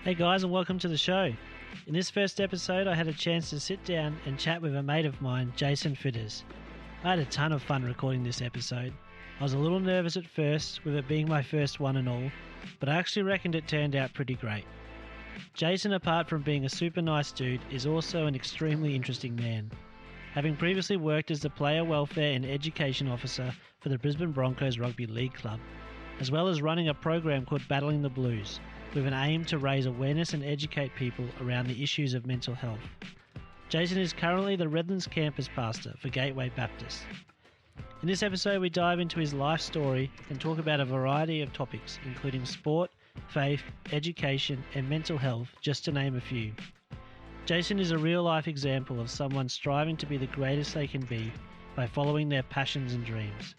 Hey guys, and welcome to the show. In this first episode, I had a chance to sit down and chat with a mate of mine, Jason Fiddes. I had a ton of fun recording this episode. I was a little nervous at first, with it being my first one and all, but I actually reckoned it turned out pretty great. Jason, apart from being a super nice dude, is also an extremely interesting man. Having previously worked as the Player Welfare and Education Officer for the Brisbane Broncos Rugby League Club, as well as running a program called Battling the Blues, with an aim to raise awareness and educate people around the issues of mental health. Jason is currently the Redlands campus pastor for Gateway Baptist. In this episode, we dive into his life story and talk about a variety of topics, including sport, faith, education, and mental health, just to name a few. Jason is a real-life example of someone striving to be the greatest they can be by following their passions and dreams.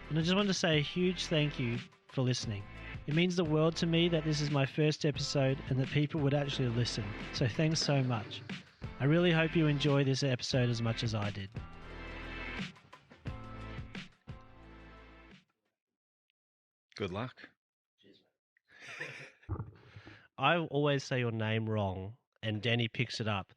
And I just want to say a huge thank you for listening. It means the world to me that this is my first episode and that people would actually listen. So thanks so much. I really hope you enjoy this episode as much as I did. Good luck. I always say your name wrong and Danny picks it up.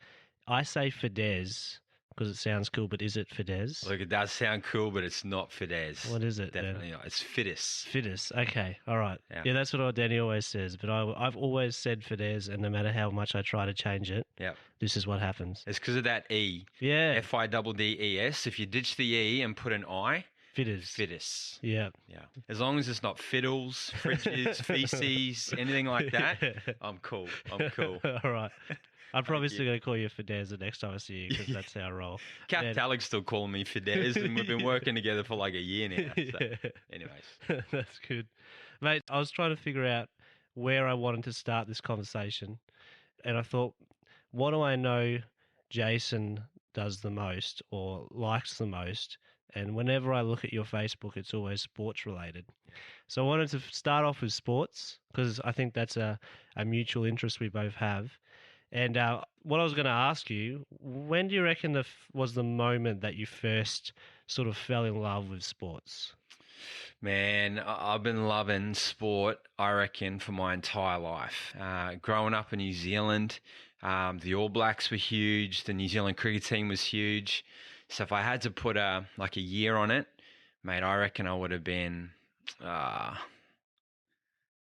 I say Fiddes because it sounds cool, but is it Fiddes? Look, it does sound cool, but it's not Fiddes. What is it? Definitely not. It's Fiddes. Fiddes. Okay. All right. Yeah. That's what Danny always says, but I've always said Fiddes, and no matter how much I try to change it, this is what happens. It's because of that E. Yeah. Fiddes. If you ditch the E and put an I, Fiddes. Fiddes. Yeah. Yeah. As long as it's not fiddles, fridges, feces, anything like that, I'm cool. All right. I'm probably still going to call you Fiddes the next time I see you because that's how I roll. Cap Talik's still calling me Fiddes, and we've been working together for like a year now. So. Anyways. That's good. Mate, I was trying to figure out where I wanted to start this conversation, and I thought, what do I know Jason does the most or likes the most? And whenever I look at your Facebook, it's always sports related. So I wanted to start off with sports because I think that's a mutual interest we both have. And what I was going to ask you, when do you reckon was the moment that you first sort of fell in love with sports? Man, I've been loving sport, I reckon, for my entire life. Growing up in New Zealand, the All Blacks were huge. The New Zealand cricket team was huge. So if I had to put a year on it, mate, I reckon I would have been, I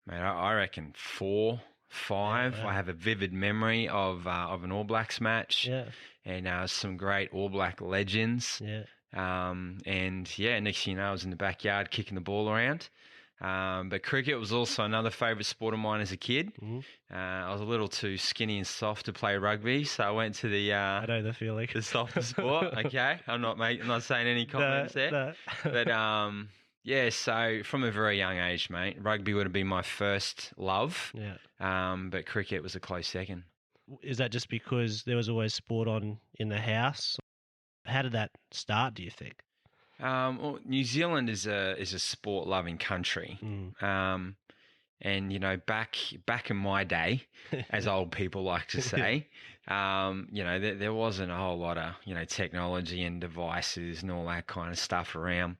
reckon 4, 5. Yeah. I have a vivid memory of an All Blacks match. Yeah. And some great All Black legends. Yeah. Next thing you know, I was in the backyard kicking the ball around. But cricket was also another favourite sport of mine as a kid. Mm-hmm. I was a little too skinny and soft to play rugby, so I went to the I know the feeling. the softer sport. Okay, I'm not saying any comments there. No. But so from a very young age, mate, rugby would have been my first love. Yeah. But cricket was a close second. Is that just because there was always sport on in the house? How did that start, do you think? Well, New Zealand is a sport loving country. And, you know, back in my day, as old people like to say, there wasn't a whole lot of, technology and devices and all that kind of stuff around.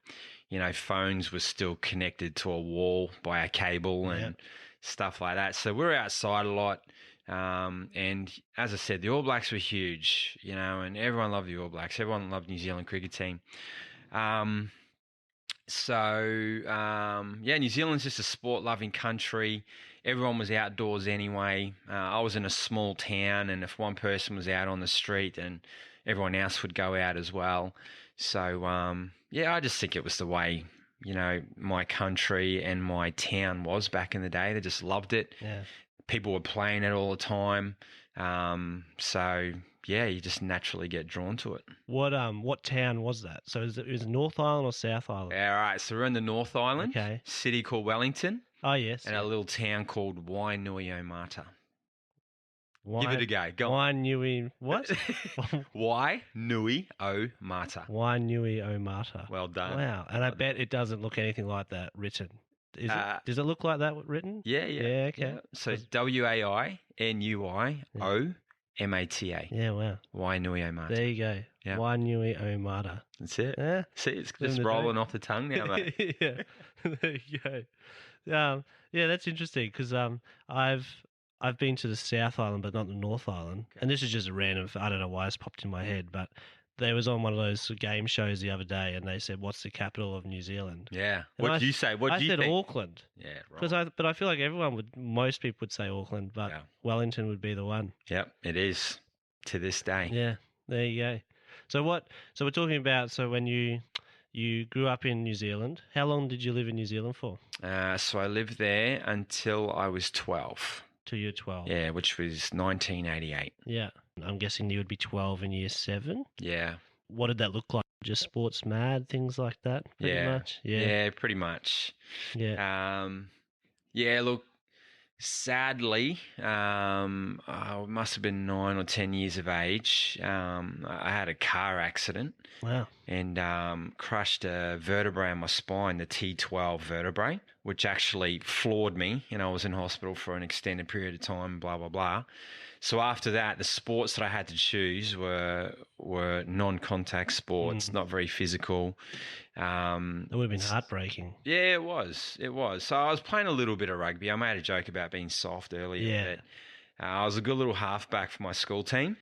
Phones were still connected to a wall by a cable and stuff like that. So we're outside a lot. And as I said, the All Blacks were huge, and everyone loved the All Blacks. Everyone loved New Zealand cricket team. New Zealand's just a sport-loving country. Everyone was outdoors anyway. I was in a small town, and if one person was out on the street, then everyone else would go out as well. So, I just think it was the way, my country and my town was back in the day. They just loved it. Yeah. People were playing it all the time. You just naturally get drawn to it. What town was that? So is it North Island or South Island? Yeah, all right. So we're in the North Island. Okay. City called Wellington. Oh, yes. And a little town called Wainuiomata. Give it a go. Go on. Wainui what? Wainuiomata. Wainuiomata. Well done. Wow. And I bet it doesn't look anything like that written. Does it look like that written? Yeah. Yeah, okay. Yeah. So Wainuiomata. Yeah, wow. Wainuiomata. There you go. Yeah. Wainuiomata. That's it. Yeah. See, it's just rolling off the tongue now, mate. Yeah. There you go. Yeah, that's interesting because I've been to the South Island, but not the North Island. Okay. And this is just a random, I don't know why it's popped in my head, but they was on one of those game shows the other day, and they said, "What's the capital of New Zealand?" Yeah. And What do you say? What I do you said think? Auckland. Yeah, Because right. but I feel like most people would say Auckland, but Yeah. Wellington would be the one. Yep, it is to this day. Yeah, there you go. So we're talking about, so when you grew up in New Zealand, how long did you live in New Zealand for? So I lived there until I was 12. Till you were 12. Yeah, which was 1988. Yeah. I'm guessing you would be 12 in year 7. Yeah. What did that look like? Just sports mad, things like that, pretty much? Yeah, pretty much. Yeah. Yeah, look, sadly, I must have been 9 or 10 years of age. I had a car accident. Wow. And crushed a vertebrae in my spine, the T12 vertebrae, which actually floored me. And I was in hospital for an extended period of time, blah, blah, blah. So after that, the sports that I had to choose were non-contact sports, not very physical. That would have been heartbreaking. Yeah, it was. It was. So I was playing a little bit of rugby. I made a joke about being soft earlier. Yeah. But, I was a good little halfback for my school team.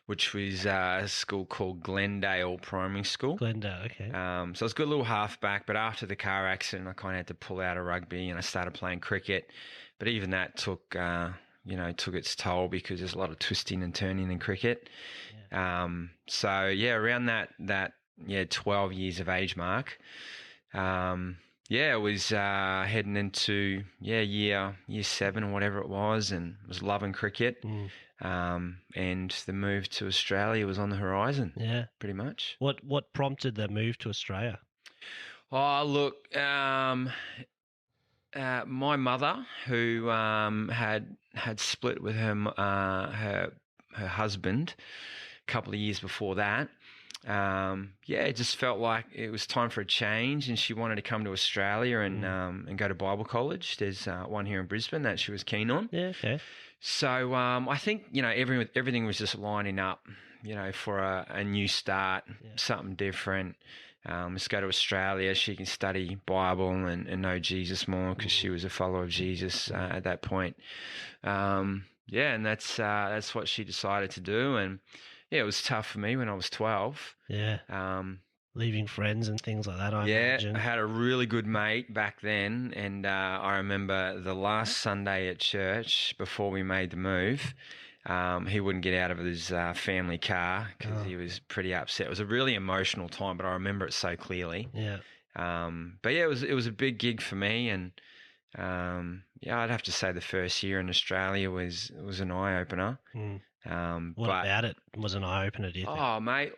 Which was a school called Glendale Primary School. Glendale, okay. So I was a good little halfback, but after the car accident, I kind of had to pull out of rugby and I started playing cricket. But even that took its toll because there's a lot of twisting and turning in cricket. Yeah. Around that 12 years of age mark, it was heading into year 7 or whatever it was, and was loving cricket. And the move to Australia was on the horizon. Yeah, pretty much. What prompted the move to Australia? Oh, look, my mother, who had split with her husband a couple of years before that. It just felt like it was time for a change, and she wanted to come to Australia and go to Bible college. There's one here in Brisbane that she was keen on. Yeah, okay. So I think everything was just lining up, for a new start, something different. Let's go to Australia. She can study Bible and know Jesus more because she was a follower of Jesus at that point. And that's what she decided to do. And it was tough for me when I was 12. Yeah. Leaving friends and things like that, I imagine. I had a really good mate back then, and I remember the last Sunday at church before we made the move, he wouldn't get out of his family car because he was pretty upset. It was a really emotional time, but I remember it so clearly. Yeah. It was a big gig for me, and I'd have to say the first year in Australia was an eye opener. What about it was an eye opener? Do you think? Oh, mate,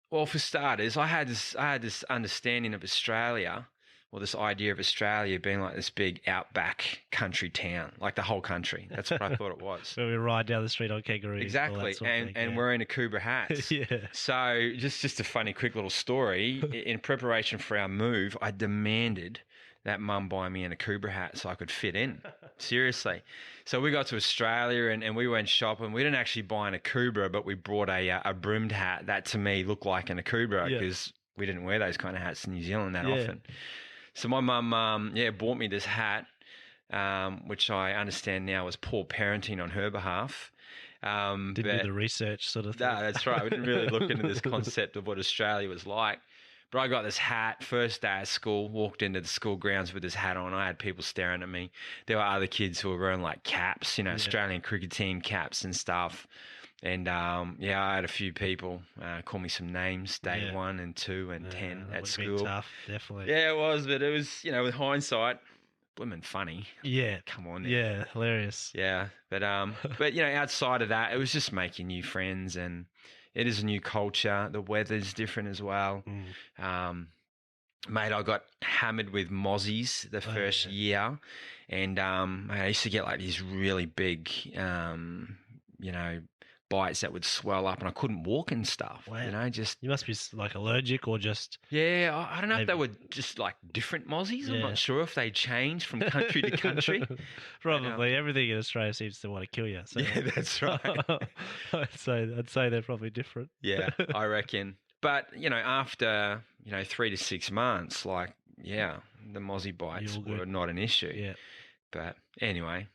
well, for starters, I had this understanding of Australia, or this idea of Australia being like this big outback country town, like the whole country. That's what I thought it was. So we ride down the street on kangaroos. Exactly, and we're in Akubra hats. Yeah. So just a funny, quick little story. In preparation for our move, I demanded that Mum buy me an Akubra hat so I could fit in. Seriously. So we got to Australia and we went shopping. We didn't actually buy an Akubra, but we brought a brimmed hat that to me looked like an Akubra because we didn't wear those kind of hats in New Zealand that often. So my mum, bought me this hat, which I understand now was poor parenting on her behalf. Didn't do the research sort of thing. No, that's right. We didn't really look into this concept of what Australia was like. But I got this hat, first day of school, walked into the school grounds with this hat on. I had people staring at me. There were other kids who were wearing like caps, Australian cricket team caps and stuff. And I had a few people call me some names, day 1 and 2 and 10 at school. Tough, definitely. Yeah, it was, but it was, with hindsight, blooming funny. Yeah. Come on. Yeah, hilarious. Yeah, but outside of that, it was just making new friends, and it is a new culture. The weather's different as well. Mate, I got hammered with mozzies the first year, and I used to get like these really big, bites that would swell up, and I couldn't walk and stuff. Wow. You must be like allergic or just... Yeah, I don't know if they were just like different mozzies. I'm not sure if they changed from country to country. Probably. Everything in Australia seems to want to kill you. So. Yeah, that's right. I'd say they're probably different. Yeah, I reckon. But, after, 3 to 6 months, the mozzie bites were not an issue. But anyway,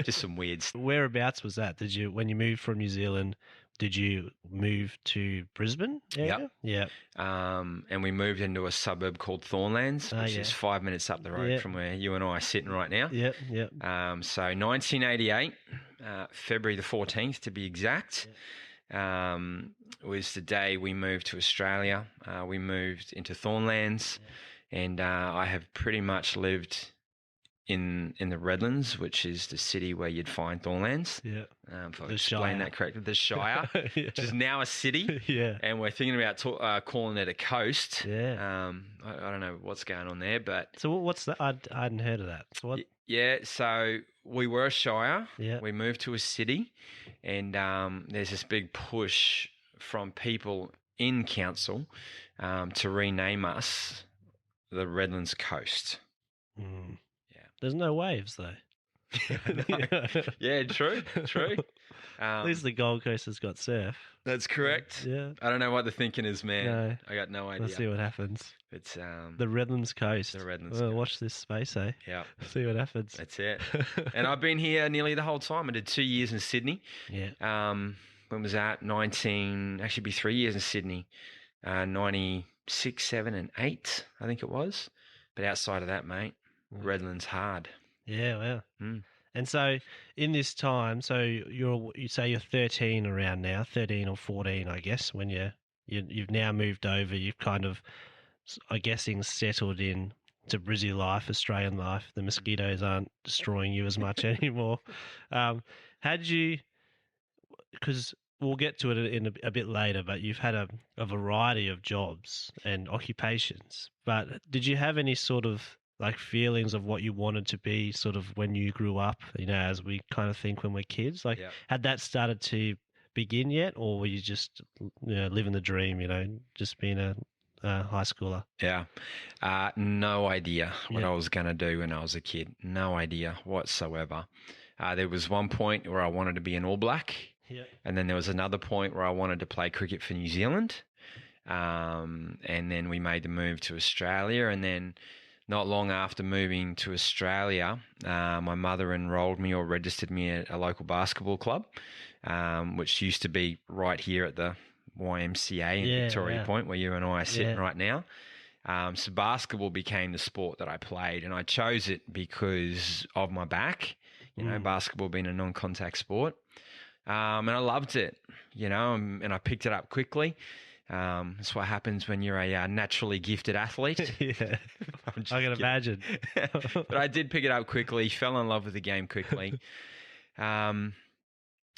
just some weird stuff. Whereabouts was that? When you moved from New Zealand, did you move to Brisbane area? Yep. Yeah. And we moved into a suburb called Thornlands, which is 5 minutes up the road from where you and I are sitting right now. Yep. So 1988, February the 14th to be exact, was the day we moved to Australia. We moved into Thornlands, and I have pretty much lived in the Redlands, which is the city where you'd find Thornlands. Yeah. If I explain that correctly, the Shire, which is now a city. Yeah. And we're thinking about calling it a coast. Yeah. I don't know what's going on there, but so what's that? I hadn't heard of that. So what? Yeah. So we were a Shire. Yeah. We moved to a city, and there's this big push from people in council to rename us the Redlands Coast. Mm. There's no waves though. Yeah, true. At least the Gold Coast has got surf. That's correct. Yeah. I don't know what the thinking is, man. No. I got no idea. Let's see what happens. It's the Redlands Coast. The Redlands Coast. Watch this space, eh? Yeah. See what happens. That's it. And I've been here nearly the whole time. I did 2 years in Sydney. Yeah. When was that? 3 years in Sydney. 96, 7 and 8, I think it was. But outside of that, mate, Redlands hard. Yeah, wow. And so in this time, so you say you're 13 around now, 13 or 14, I guess, when you've now moved over. You've kind of, I guessing, settled in to Brizzy life, Australian life. The mosquitoes aren't destroying you as much anymore. Because we'll get to it in a bit later, but you've had a variety of jobs and occupations. But did you have any sort of like feelings of what you wanted to be sort of when you grew up, as we kind of think when we're kids? Like, had that started to begin yet, or were you just living the dream, just being a high schooler? Yeah. No idea what I was going to do when I was a kid. No idea whatsoever. There was one point where I wanted to be an All Black. Yeah. And then there was another point where I wanted to play cricket for New Zealand. And then we made the move to Australia. And then not long after moving to Australia, my mother enrolled me or registered me at a local basketball club, which used to be right here at the YMCA in Victoria Point, where you and I are sitting right now. So basketball became the sport that I played, and I chose it because of my back, basketball being a non-contact sport. And I loved it, and I picked it up quickly. That's what happens when you're a naturally gifted athlete. Yeah, I can imagine. But I did pick it up quickly, fell in love with the game quickly. And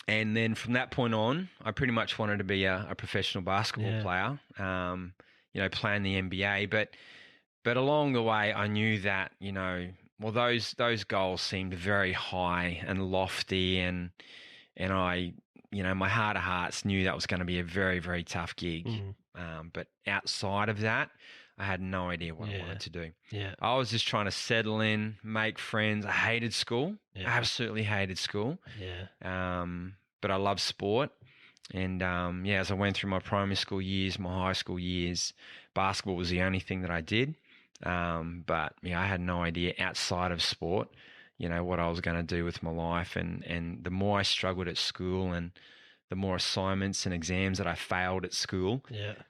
then from that point on, I pretty much wanted to be a professional basketball player, playing the NBA. But along the way, I knew that, those goals seemed very high and lofty, and I, my heart of hearts knew that was going to be a very, very tough gig. But outside of that, I had no idea what I wanted to do. Yeah. I was just trying to settle in, make friends. I hated school. Yeah. Absolutely hated school. Yeah. But I love sport. And, as I went through my primary school years, my high school years, basketball was the only thing that I did. But I had no idea outside of sport, what I was going to do with my life. And the more I struggled at school and the more assignments and exams that I failed at school,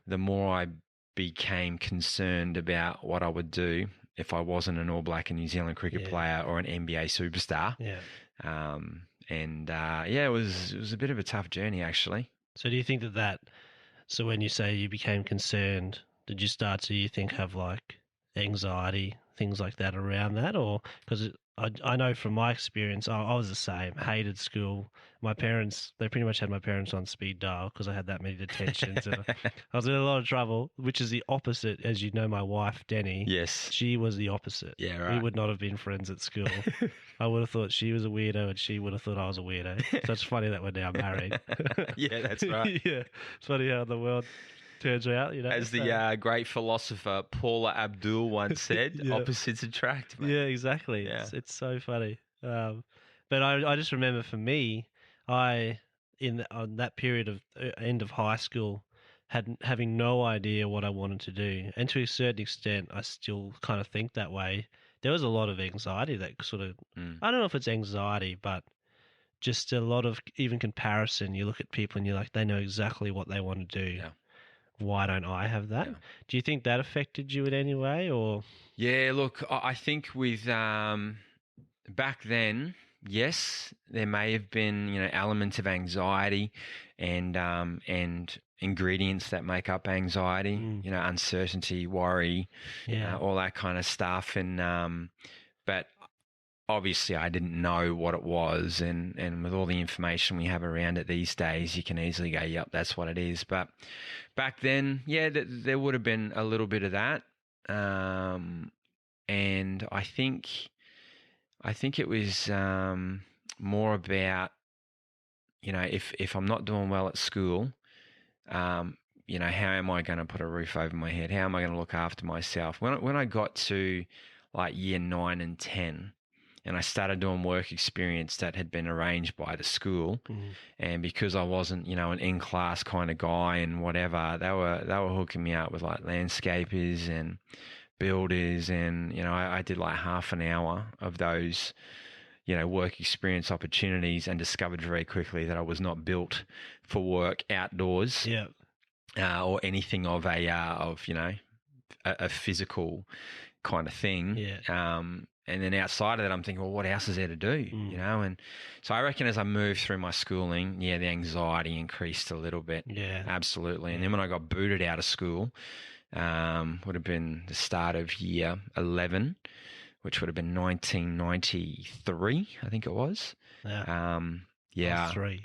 the more I became concerned about what I would do if I wasn't an All Black and New Zealand cricket player or an NBA superstar. Yeah. It was a bit of a tough journey, actually. So do you think so when you say you became concerned, did you start to, you think, have like anxiety, things like that around that? Or because I know from my experience, I was the same, hated school. My parents, they pretty much had my parents on speed dial because I had that many detentions. And I was in a lot of trouble, which is the opposite. As you know, my wife, Denny, she was the opposite. Yeah, right. We would not have been friends at school. I would have thought she was a weirdo and she would have thought I was a weirdo. So it's funny that we're now married. Yeah, that's right. Yeah, it's funny how the world turns out, As the great philosopher Paula Abdul once said, opposites attract. Mate. Yeah, exactly. Yeah. It's so funny. But I just remember for me, on that period of end of high school, having no idea what I wanted to do. And to a certain extent, I still kind of think that way there was a lot of anxiety that sort of, Mm. I don't know if it's anxiety, but just a lot of even comparison. You look at people and you're like, they know exactly what they want to do. Yeah. Why don't I have that? Yeah. Do you think that affected you in any way, or? Yeah, look, I think with back then, yes, there may have been, elements of anxiety and ingredients that make up anxiety, uncertainty, worry, all that kind of stuff. And but obviously I didn't know what it was, and with all the information we have around it these days, you can easily go, yep, that's what it is. But back then, yeah, there would have been a little bit of that. And I think it was more about, if I'm not doing well at school, how am I going to put a roof over my head? How am I going to look after myself? When I got to like year 9 and 10, and I started doing work experience that had been arranged by the school, and because I wasn't, an in-class kind of guy and whatever, they were hooking me up with like landscapers and builders, and I did like half an hour of those work experience opportunities, and discovered very quickly that I was not built for work outdoors, or anything of a physical kind of thing. And then outside of that, I'm thinking, well, what else is there to do? And so I reckon as I moved through my schooling, the anxiety increased a little bit. Yeah, absolutely. And then when I got booted out of school, would have been the start of year 11, which would have been 1993, I think it was. Yeah. Yeah. I was 3.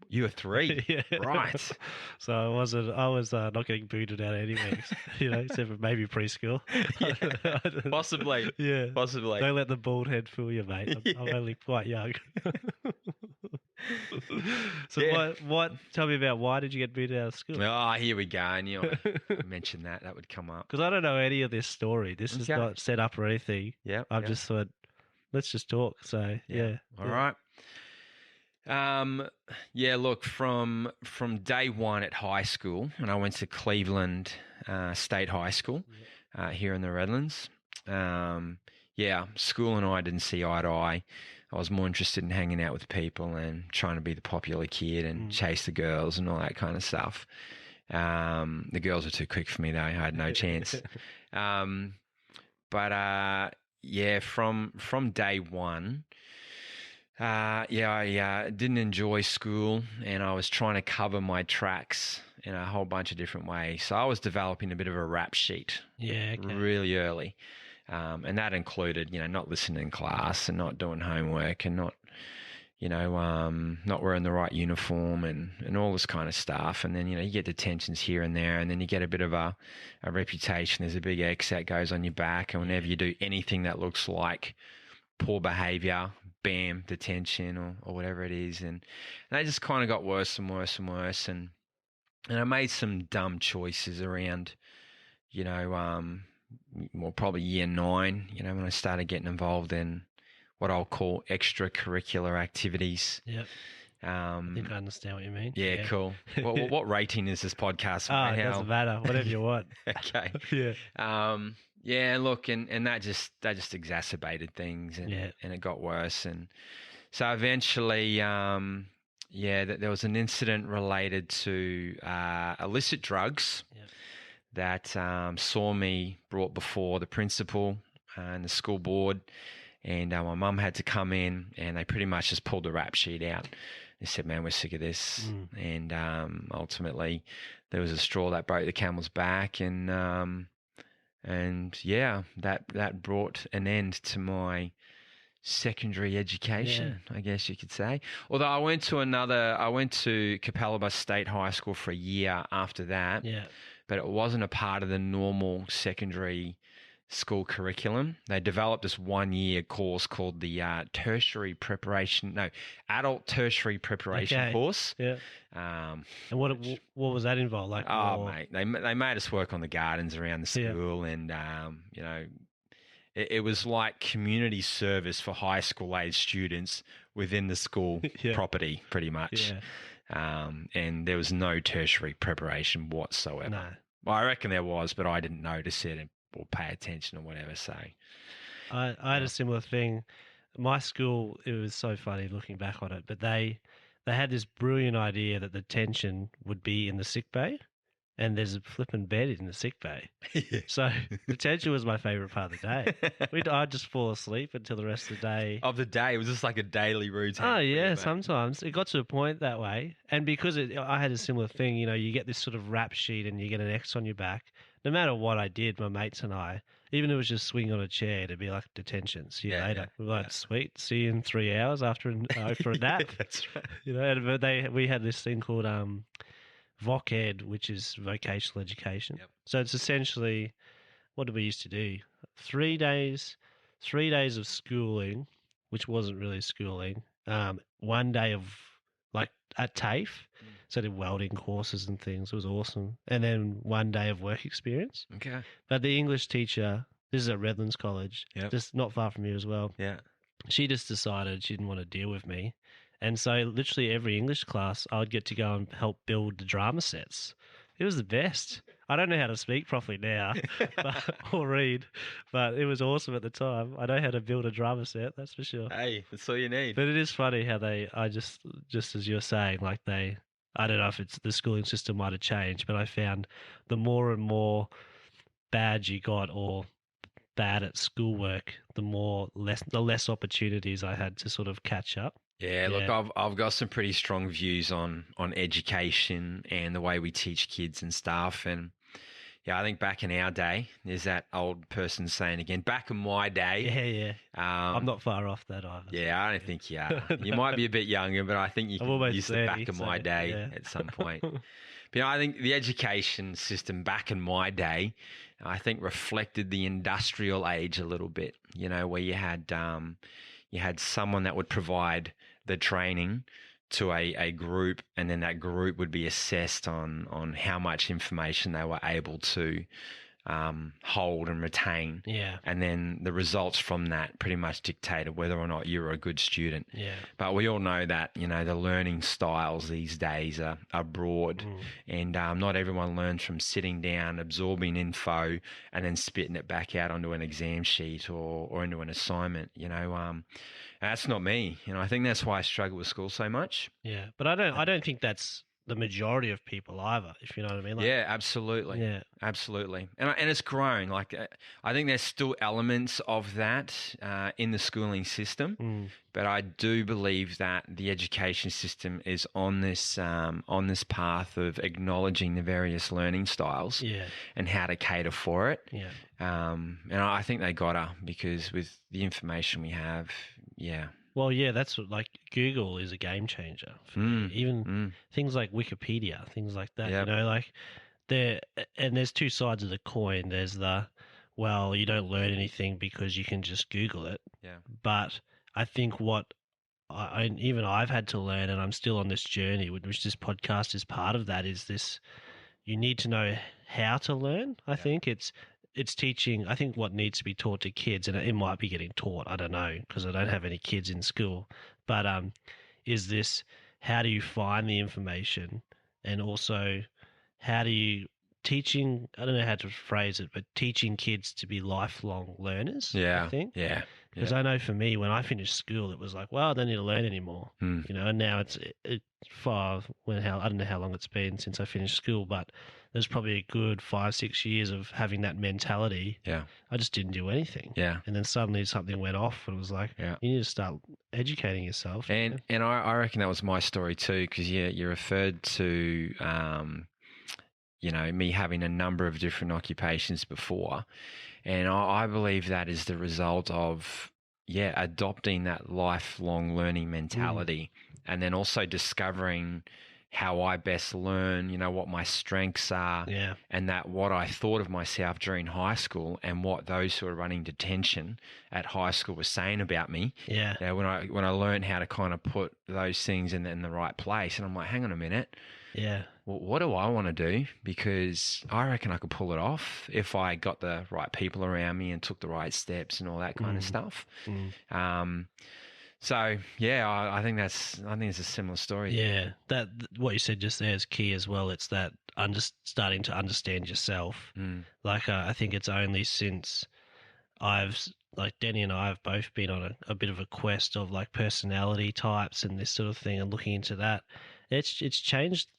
You were 3, yeah. Right? So I was not getting booted out anyway, except for maybe preschool. Possibly. Yeah. Possibly. Don't let the bald head fool you, mate. I'm only quite young. So what? Tell me about, why did you get booted out of school? Oh, here we go. I knew I mentioned that would come up. Because I don't know any of this story. This is not set up or anything. Yeah. I've just thought, let's just talk. So yeah. All right. Look, from day one at high school, and I went to Cleveland State High School here in the Redlands. School and I didn't see eye to eye. I was more interested in hanging out with people and trying to be the popular kid and chase the girls and all that kind of stuff. The girls were too quick for me though. I had no chance. From day one, I didn't enjoy school, and I was trying to cover my tracks in a whole bunch of different ways. So I was developing a bit of a rap sheet really early. And that included, not listening in class and not doing homework and not wearing the right uniform and all this kind of stuff. And then, you get detentions here and there, and then you get a bit of a reputation. There's a big X that goes on your back. And whenever you do anything that looks like poor behavior, bam, detention or whatever it is. And they just kind of got worse and worse and worse. And I made some dumb choices around, probably year 9, when I started getting involved in what I'll call extracurricular activities. Yep. I think I understand what you mean. Yeah. Cool. What rating is this podcast? It doesn't matter. Whatever you want. Okay. Yeah. Look, and that just exacerbated things, and it got worse. And so eventually, there was an incident related to illicit drugs. Yep. That saw me brought before the principal and the school board, and my mum had to come in, and they pretty much just pulled the rap sheet out. They said, "Man, we're sick of this," and ultimately there was a straw that broke the camel's back, and that brought an end to my secondary education, I guess you could say. Although I went to Capalaba State High School for a year after that. Yeah. But it wasn't a part of the normal secondary school curriculum. They developed this 1-year course called the adult tertiary preparation course. Yeah. And what was that involved? Like, mate, they made us work on the gardens around the school, and it was like community service for high school age students within the school property, pretty much. Yeah. And there was no tertiary preparation whatsoever. No. Well, I reckon there was, but I didn't notice it or pay attention or whatever. So, I had a similar thing. My school, it was so funny looking back on it, but they had this brilliant idea that the detention would be in the sick bay, and there's a flipping bed in the sick bay. So detention was my favourite part of the day. I'd just fall asleep until the rest of the day. Of the day, it was just like a daily routine. Oh yeah, sometimes it got to a point that way, and because I had a similar thing. You get this sort of rap sheet, and you get an X on your back. No matter what I did, my mates and I, even if it was just swinging on a chair, it'd be like detention. See you later. We're like, sweet. See you in 3 hours after a nap. That's right. But we had this thing called Voc Ed, which is vocational education. Yep. So it's essentially, what did we used to do? 3 days of schooling, which wasn't really schooling. 1 day of like at TAFE, so I did welding courses and things. It was awesome. And then 1 day of work experience. Okay. But the English teacher, this is at Redlands College, just not far from here as well. Yeah. She just decided she didn't want to deal with me. And so literally every English class, I would get to go and help build the drama sets. It was the best. I don't know how to speak properly now or read, but it was awesome at the time. I know how to build a drama set, that's for sure. Hey, that's all you need. But it is funny how just as you're saying, like I don't know if it's the schooling system might have changed, but I found the more and more bad you got or bad at schoolwork, the less opportunities I had to sort of catch up. Yeah, look, I've got some pretty strong views on education and the way we teach kids and stuff. And yeah, I think back in our day, there's that old person saying again, back in my day. Yeah. I'm not far off that either. Yeah, I don't think you are. You might be a bit younger, but I think you can use the back of my day at some point. But I think the education system back in my day, I think reflected the industrial age a little bit, where you had someone that would provide the training to a group, and then that group would be assessed on how much information they were able to hold and retain. Yeah. And then the results from that pretty much dictated whether or not you were a good student. Yeah. But we all know that, the learning styles these days are broad, and not everyone learns from sitting down, absorbing info, and then spitting it back out onto an exam sheet or into an assignment, That's not me. I think that's why I struggle with school so much. Yeah. But I don't think that's the majority of people either, if you know what I mean. Yeah, absolutely. Yeah. Absolutely. And it's growing. Like, I think there's still elements of that in the schooling system, but I do believe that the education system is on this path of acknowledging the various learning styles and how to cater for it. Yeah. And I think they gotta, because with the information we have, Well, yeah, that's like Google is a game changer for me. Even things like Wikipedia, things like that. Yep. There's two sides of the coin. There's you don't learn anything because you can just Google it. Yeah. But I think what I've had to learn, and I'm still on this journey, which this podcast is part of that, is this: you need to know how to learn. I think it's teaching. I think what needs to be taught to kids, and it might be getting taught, I don't know, because I don't have any kids in school, but is this: how do you find the information, and also how do you teaching, I don't know how to phrase it, but teaching kids to be lifelong learners, I think. Yeah. Because I know for me, when I finished school, it was like, well, I don't need to learn anymore. And now it's I don't know how long it's been since I finished school, but there's probably a good 5-6 years of having that mentality. Yeah. I just didn't do anything. Yeah. And then suddenly something went off and it was like, you need to start educating yourself. And I reckon that was my story too, because you referred to me having a number of different occupations before. And I believe that is the result of, adopting that lifelong learning mentality, and then also discovering how I best learn, what my strengths are, and that what I thought of myself during high school and what those who were running detention at high school were saying about me. Yeah. When I learned how to kind of put those things in the right place, and I'm like, hang on a minute. Yeah. Well, what do I want to do? Because I reckon I could pull it off if I got the right people around me and took the right steps and all that kind of stuff. So I think it's a similar story. Yeah, that what you said just there is key as well. It's that starting to understand yourself. Like I think it's only since I've like Danny and I have both been on a bit of a quest of like personality types and this sort of thing, and looking into that. It's changed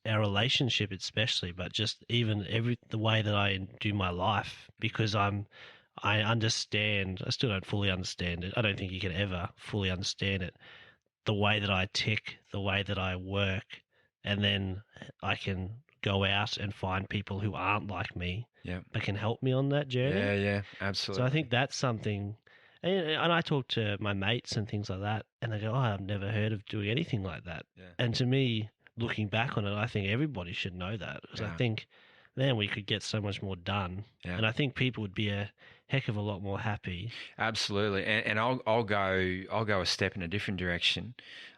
our relationship especially, but just even the way that I do my life, because I understand. I still don't fully understand it. I don't think you can ever fully understand it. The way that I tick, the way that I work, and then I can go out and find people who aren't like me, but can help me on that journey. Yeah, absolutely. So I think that's something. And I talk to my mates and things like that, and they go, "Oh, I've never heard of doing anything like that." Yeah. And to me, looking back on it, I think everybody should know that, because I think then we could get so much more done, and I think people would be a heck of a lot more happy. Absolutely, and I'll go a step in a different direction.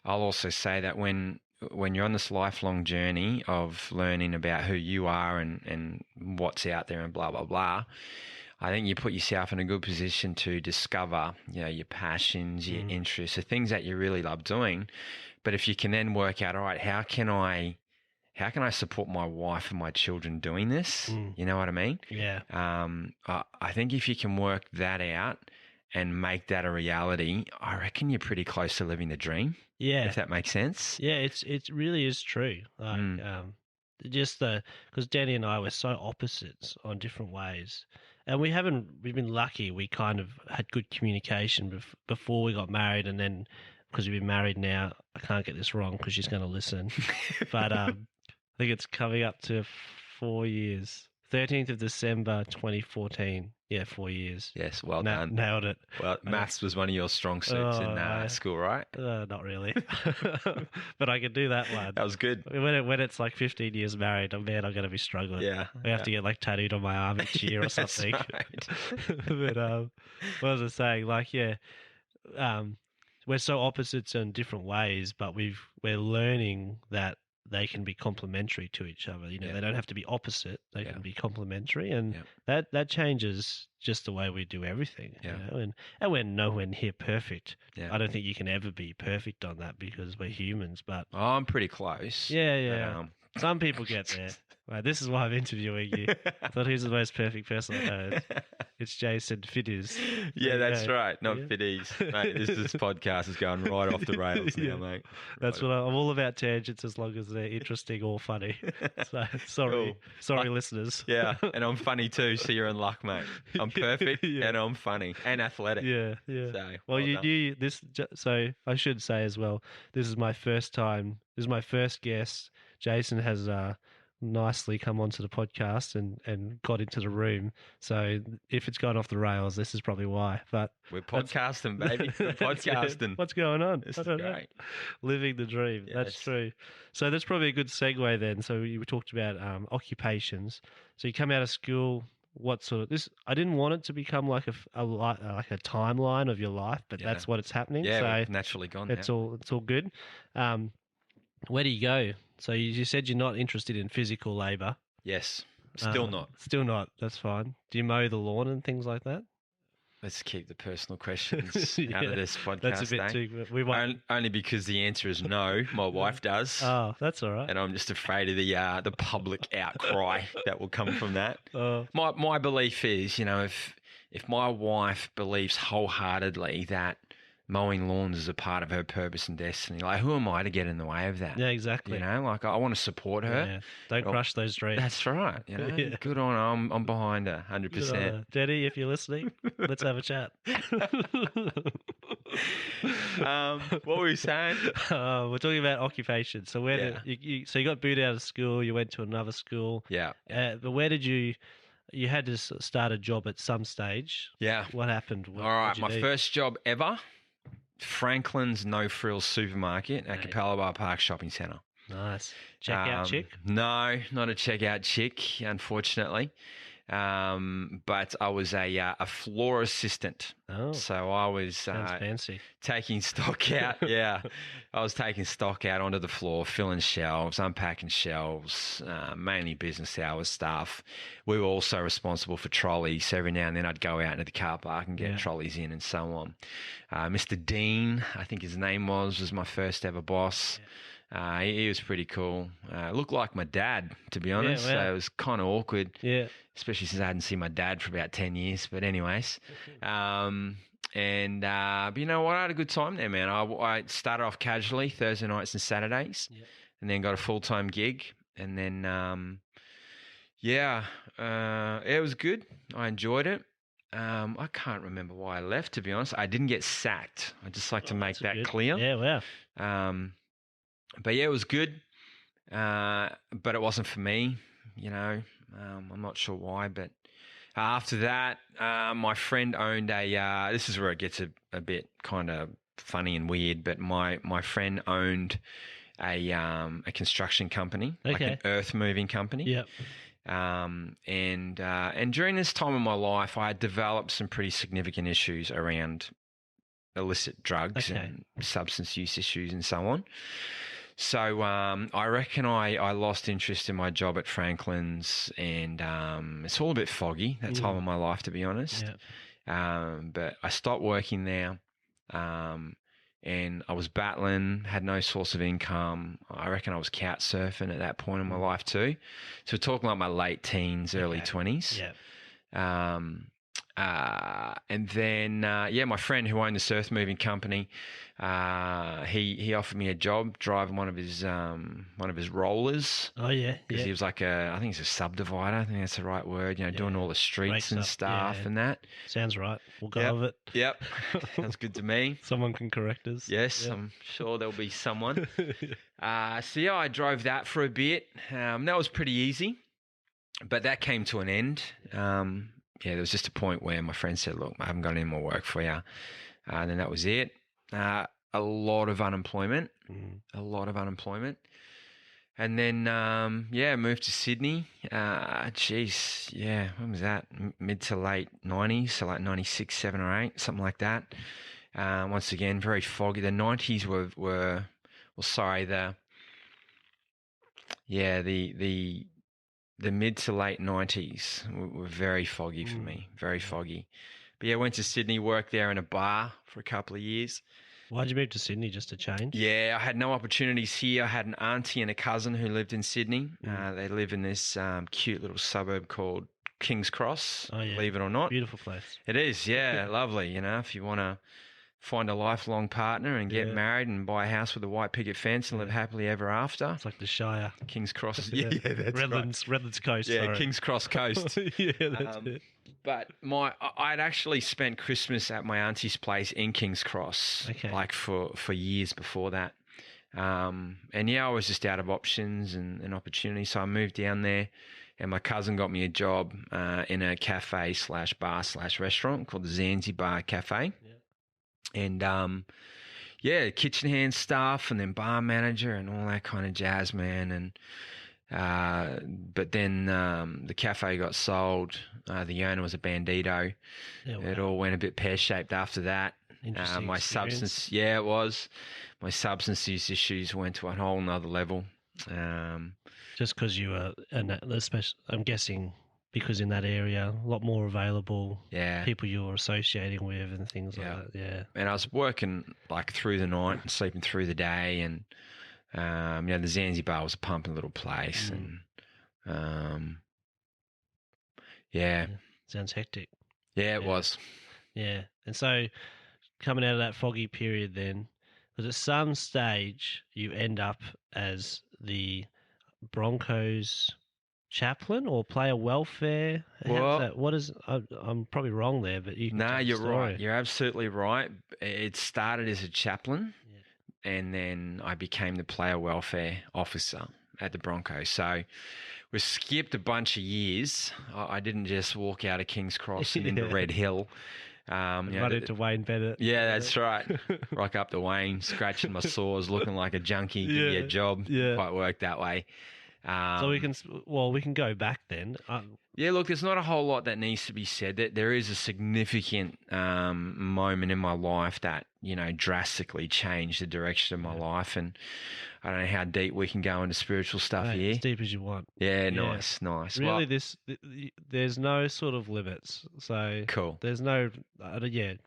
I'll also say that when you're on this lifelong journey of learning about who you are and what's out there and blah blah blah, I think you put yourself in a good position to discover, your passions, your interests, the things that you really love doing. But if you can then work out, all right, how can I support my wife and my children doing this? You know what I mean? Yeah. I think if you can work that out and make that a reality, I reckon you're pretty close to living the dream. Yeah. If that makes sense. Yeah, it really is true. Like, because Danny and I were so opposites on different ways, and we've been lucky. We kind of had good communication before we got married, and then because we've been married now, I can't get this wrong because she's going to listen, but I think it's coming up to 4 years. 13th of December 2014. Yeah, 4 years. Yes, well done. Nailed it. Well, maths was one of your strong suits in school, right? Not really. But I could do that one. That was good. When it's like 15 years married, I'm going to be struggling. Yeah. I have to get like tattooed on my arm each year or something. Right. But what was I saying? Like, we're so opposites in different ways, but we're learning that they can be complementary to each other. They don't have to be opposite. They can be complementary, and that changes just the way we do everything. And we're nowhere near perfect. I don't think you can ever be perfect on that because we're humans. But I'm pretty close. Yeah. Some people get there. Right, this is why I'm interviewing you. I thought who's the most perfect person I know. It's Jason Fiddes. Yeah, that's right. Not Fiddes. Mate, this podcast is going right off the rails now, mate. That's what I'm all about, tangents, as long as they're interesting or funny. So sorry, listeners. Yeah, and I'm funny too, so you're in luck, mate. I'm perfect and I'm funny and athletic. Yeah. So, well, you knew this, so I should say as well, this is my first time. This is my first guest. Jason has nicely come onto the podcast and got into the room. So if it's gone off the rails, this is probably why. But we're podcasting, baby. We're podcasting. What's going on? This is great. Living the dream. Yes. That's true. So that's probably a good segue then. So you talked about occupations. So you come out of school. What sort of this? I didn't want it to become like a timeline of your life, but that's what it's happening. Yeah, so we've naturally gone. It's all good. Where do you go? So you said you're not interested in physical labour. Yes, still not. Still not. That's fine. Do you mow the lawn and things like that? Let's keep the personal questions out of this podcast. That's a bit too. We won't. Only because the answer is no. My wife does. Oh, that's all right. And I'm just afraid of the public outcry that will come from that. My belief is, if my wife believes wholeheartedly that mowing lawns is a part of her purpose and destiny, like, who am I to get in the way of that? Yeah, exactly. Like, I want to support her. Yeah. Don't crush those dreams. That's right. Good on her. I'm behind her 100%. Daddy, if you're listening, let's have a chat. What were we saying? We're talking about occupation. So you got booted out of school, you went to another school. Yeah. But where did you had to start a job at some stage. Yeah. What happened? All right. My first job ever, Franklin's No Frills Supermarket at Capella Park Shopping Centre. Nice. Checkout chick? No, not a checkout chick, unfortunately. But I was a floor assistant. Oh. So I was fancy. Taking stock out. Yeah. I was taking stock out onto the floor, filling shelves, unpacking shelves, mainly business hours stuff. We were also responsible for trolleys. So every now and then I'd go out into the car park and get trolleys in and so on. Mr. Dean, I think his name was my first ever boss. He was pretty cool. Looked like my dad, to be honest. wow. So it was kind of awkward. Yeah. Especially since I hadn't seen my dad for about 10 years. But anyways, but you know what? I had a good time there, man. I started off casually Thursday nights and Saturdays, and then got a full-time gig. And then, it was good. I enjoyed it. I can't remember why I left, to be honest. I didn't get sacked. I just like to make that clear. Yeah, wow. But yeah, it was good. But it wasn't for me, you know. I'm not sure why, but after that, my friend owned this is where it gets a bit kind of funny and weird, but my friend owned a construction company, like an earth moving company. Yep. And during this time of my life, I had developed some pretty significant issues around illicit drugs and substance use issues and so on. So I reckon I lost interest in my job at Franklin's, and it's all a bit foggy, that time of my life, to be honest. But I stopped working there, and I was battling, had no source of income. I reckon I was couch surfing at that point in my life too. So we're talking like my late teens, early 20s. And then, my friend who owned this earth moving company, he offered me a job driving one of his rollers. Oh yeah, because he was like I think he's a subdivider. I think that's the right word. You know, doing all the streets and stuff and that. Sounds right. We'll go with it. Yep, sounds good to me. Someone can correct us. Yes, I'm sure there'll be someone. I drove that for a bit. That was pretty easy, but that came to an end. There was just a point where my friend said, look, I haven't got any more work for you. And then that was it. A lot of unemployment. And then, moved to Sydney. When was that? Mid to late 90s, so like 96, 7 or 8, something like that. Once again, very foggy. The 90s the mid to late 90s were very foggy for me, very foggy. But I went to Sydney, worked there in a bar for a couple of years. Why'd you move to Sydney, just to change? Yeah, I had no opportunities here. I had an auntie and a cousin who lived in Sydney. They live in this cute little suburb called King's Cross, believe it or not. Beautiful place. It is, yeah, lovely. You know, if you want to find a lifelong partner and get married and buy a house with a white picket fence and live happily ever after. It's like the Shire. King's Cross. That's Redlands Coast. Yeah, sorry. King's Cross Coast. That's it. But I'd actually spent Christmas at my auntie's place in King's Cross, like for years before that. I was just out of options and opportunities, so I moved down there. And my cousin got me a job in a cafe / bar / restaurant called the Zanzibar Cafe. And kitchen hand stuff, and then bar manager and all that kind of jazz, man. And but then the cafe got sold. The owner was a bandito. It all went a bit pear-shaped after that. My substance use issues went to a whole nother level. Just because you were, I'm guessing, because in that area, a lot more available. People you were associating with and things like that. Yeah. And I was working like through the night and sleeping through the day, and the Zanzibar was a pumping little place, and sounds hectic. Yeah, it was. Yeah, and so coming out of that foggy period, then, was at some stage you end up as the Broncos chaplain or player welfare? I'm probably wrong there, but you're right. You're absolutely right. It started as a chaplain, and then I became the player welfare officer at the Broncos. So we skipped a bunch of years. I didn't just walk out of King's Cross and into Red Hill. Run into Wayne Bennett. Yeah, that's right. Rock up to Wayne, scratching my sores, looking like a junkie. Give me a job. Quite worked that way. So we can go back then. Look, there's not a whole lot that needs to be said. There is a significant moment in my life that drastically changed the direction of my life. And I don't know how deep we can go into spiritual stuff here. As deep as you want. Yeah, nice. Really, there's no sort of limits. So cool. There's no,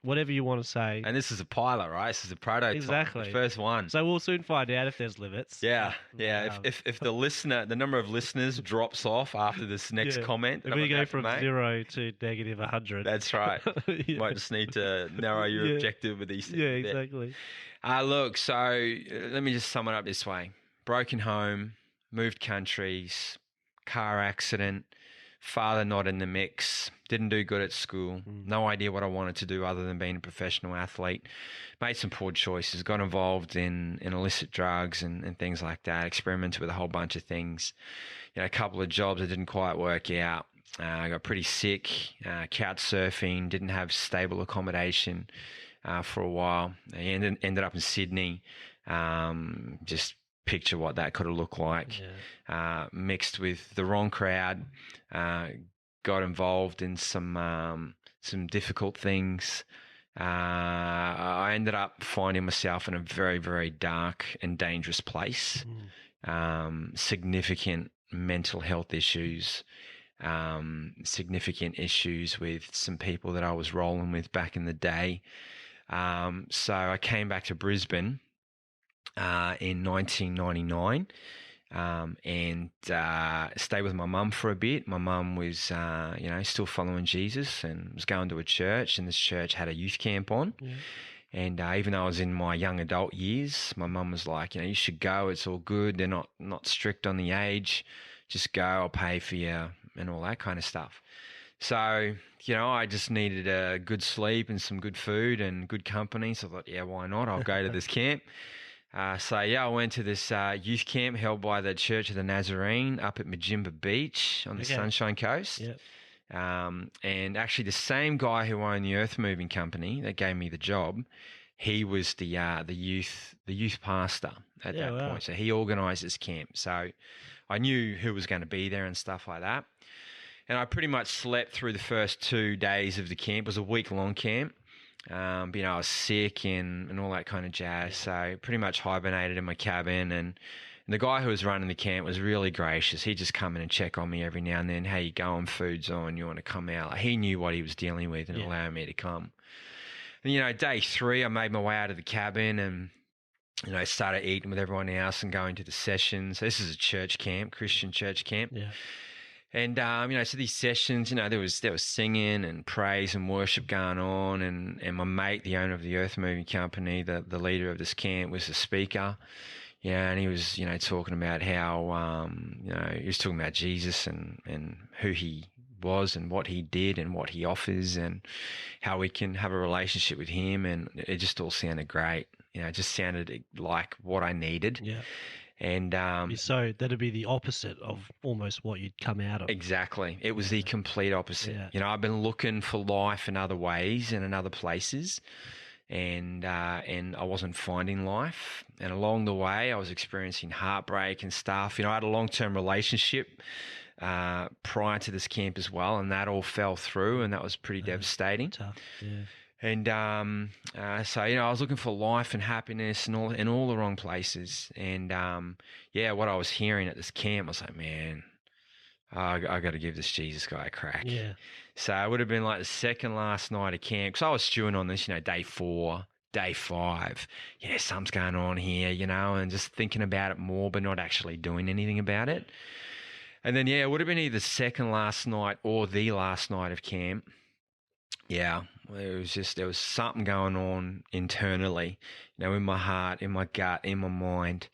whatever you want to say. And this is a pilot, right? This is a prototype. Exactly. The first one. So we'll soon find out if there's limits. Yeah. If the number of listeners drops off after this next comment, if we go from 0 to negative 100. That's right. Might just need to narrow your objective with these things. Yeah, exactly. Look, so let me just sum it up this way. Broken home, moved countries, car accident, father not in the mix, didn't do good at school, no idea what I wanted to do other than being a professional athlete, made some poor choices, got involved in illicit drugs and things like that, experimented with a whole bunch of things, a couple of jobs that didn't quite work out. I got pretty sick, couch surfing, didn't have stable accommodation for a while. I ended up in Sydney. Just picture what that could have looked like. Mixed with the wrong crowd. Got involved in some difficult things. I ended up finding myself in a very, very dark and dangerous place. Significant mental health issues. Significant issues with some people that I was rolling with back in the day. So I came back to Brisbane in 1999 and stayed with my mum for a bit. My mum was, still following Jesus and was going to a church, and this church had a youth camp on. And even though I was in my young adult years, my mum was like, you should go. It's all good. They're not strict on the age. Just go. I'll pay for you and all that kind of stuff. So, I just needed a good sleep and some good food and good company. So I thought, why not? I'll go to this camp. I went to this youth camp held by the Church of the Nazarene up at Majimba Beach on the Sunshine Coast. And actually the same guy who owned the earth moving company that gave me the job, he was the youth pastor at that point. So he organised this camp. So I knew who was going to be there and stuff like that. And I pretty much slept through the first 2 days of the camp. It was a week-long camp. I was sick and all that kind of jazz. So pretty much hibernated in my cabin. And the guy who was running the camp was really gracious. He'd just come in and check on me every now and then. How you going? Food's on. You want to come out? Like, he knew what he was dealing with and allowing me to come. And, day 3, I made my way out of the cabin and, started eating with everyone else and going to the sessions. This is a church camp, Christian church camp. And, so these sessions, there was singing and praise and worship going on. And my mate, the owner of the earth moving company, the leader of this camp, was the speaker. And he was, talking about how, he was talking about Jesus and who he was and what he did and what he offers and how we can have a relationship with him. And it just all sounded great. It just sounded like what I needed. And so that'd be the opposite of almost what you'd come out of. Exactly. It was the complete opposite. I've been looking for life in other ways and in other places, and I wasn't finding life. And along the way, I was experiencing heartbreak and stuff. I had a long-term relationship prior to this camp as well, and that all fell through, and that was pretty devastating. Tough. And so I was looking for life and happiness in all the wrong places. And what I was hearing at this camp, I was like, man, I got to give this Jesus guy a crack. So it would have been like the second last night of camp, because I was stewing on this, day 4, day 5. Something's going on here, and just thinking about it more, but not actually doing anything about it. And then it would have been either second last night or the last night of camp. There was something going on internally, in my heart, in my gut, in my mind,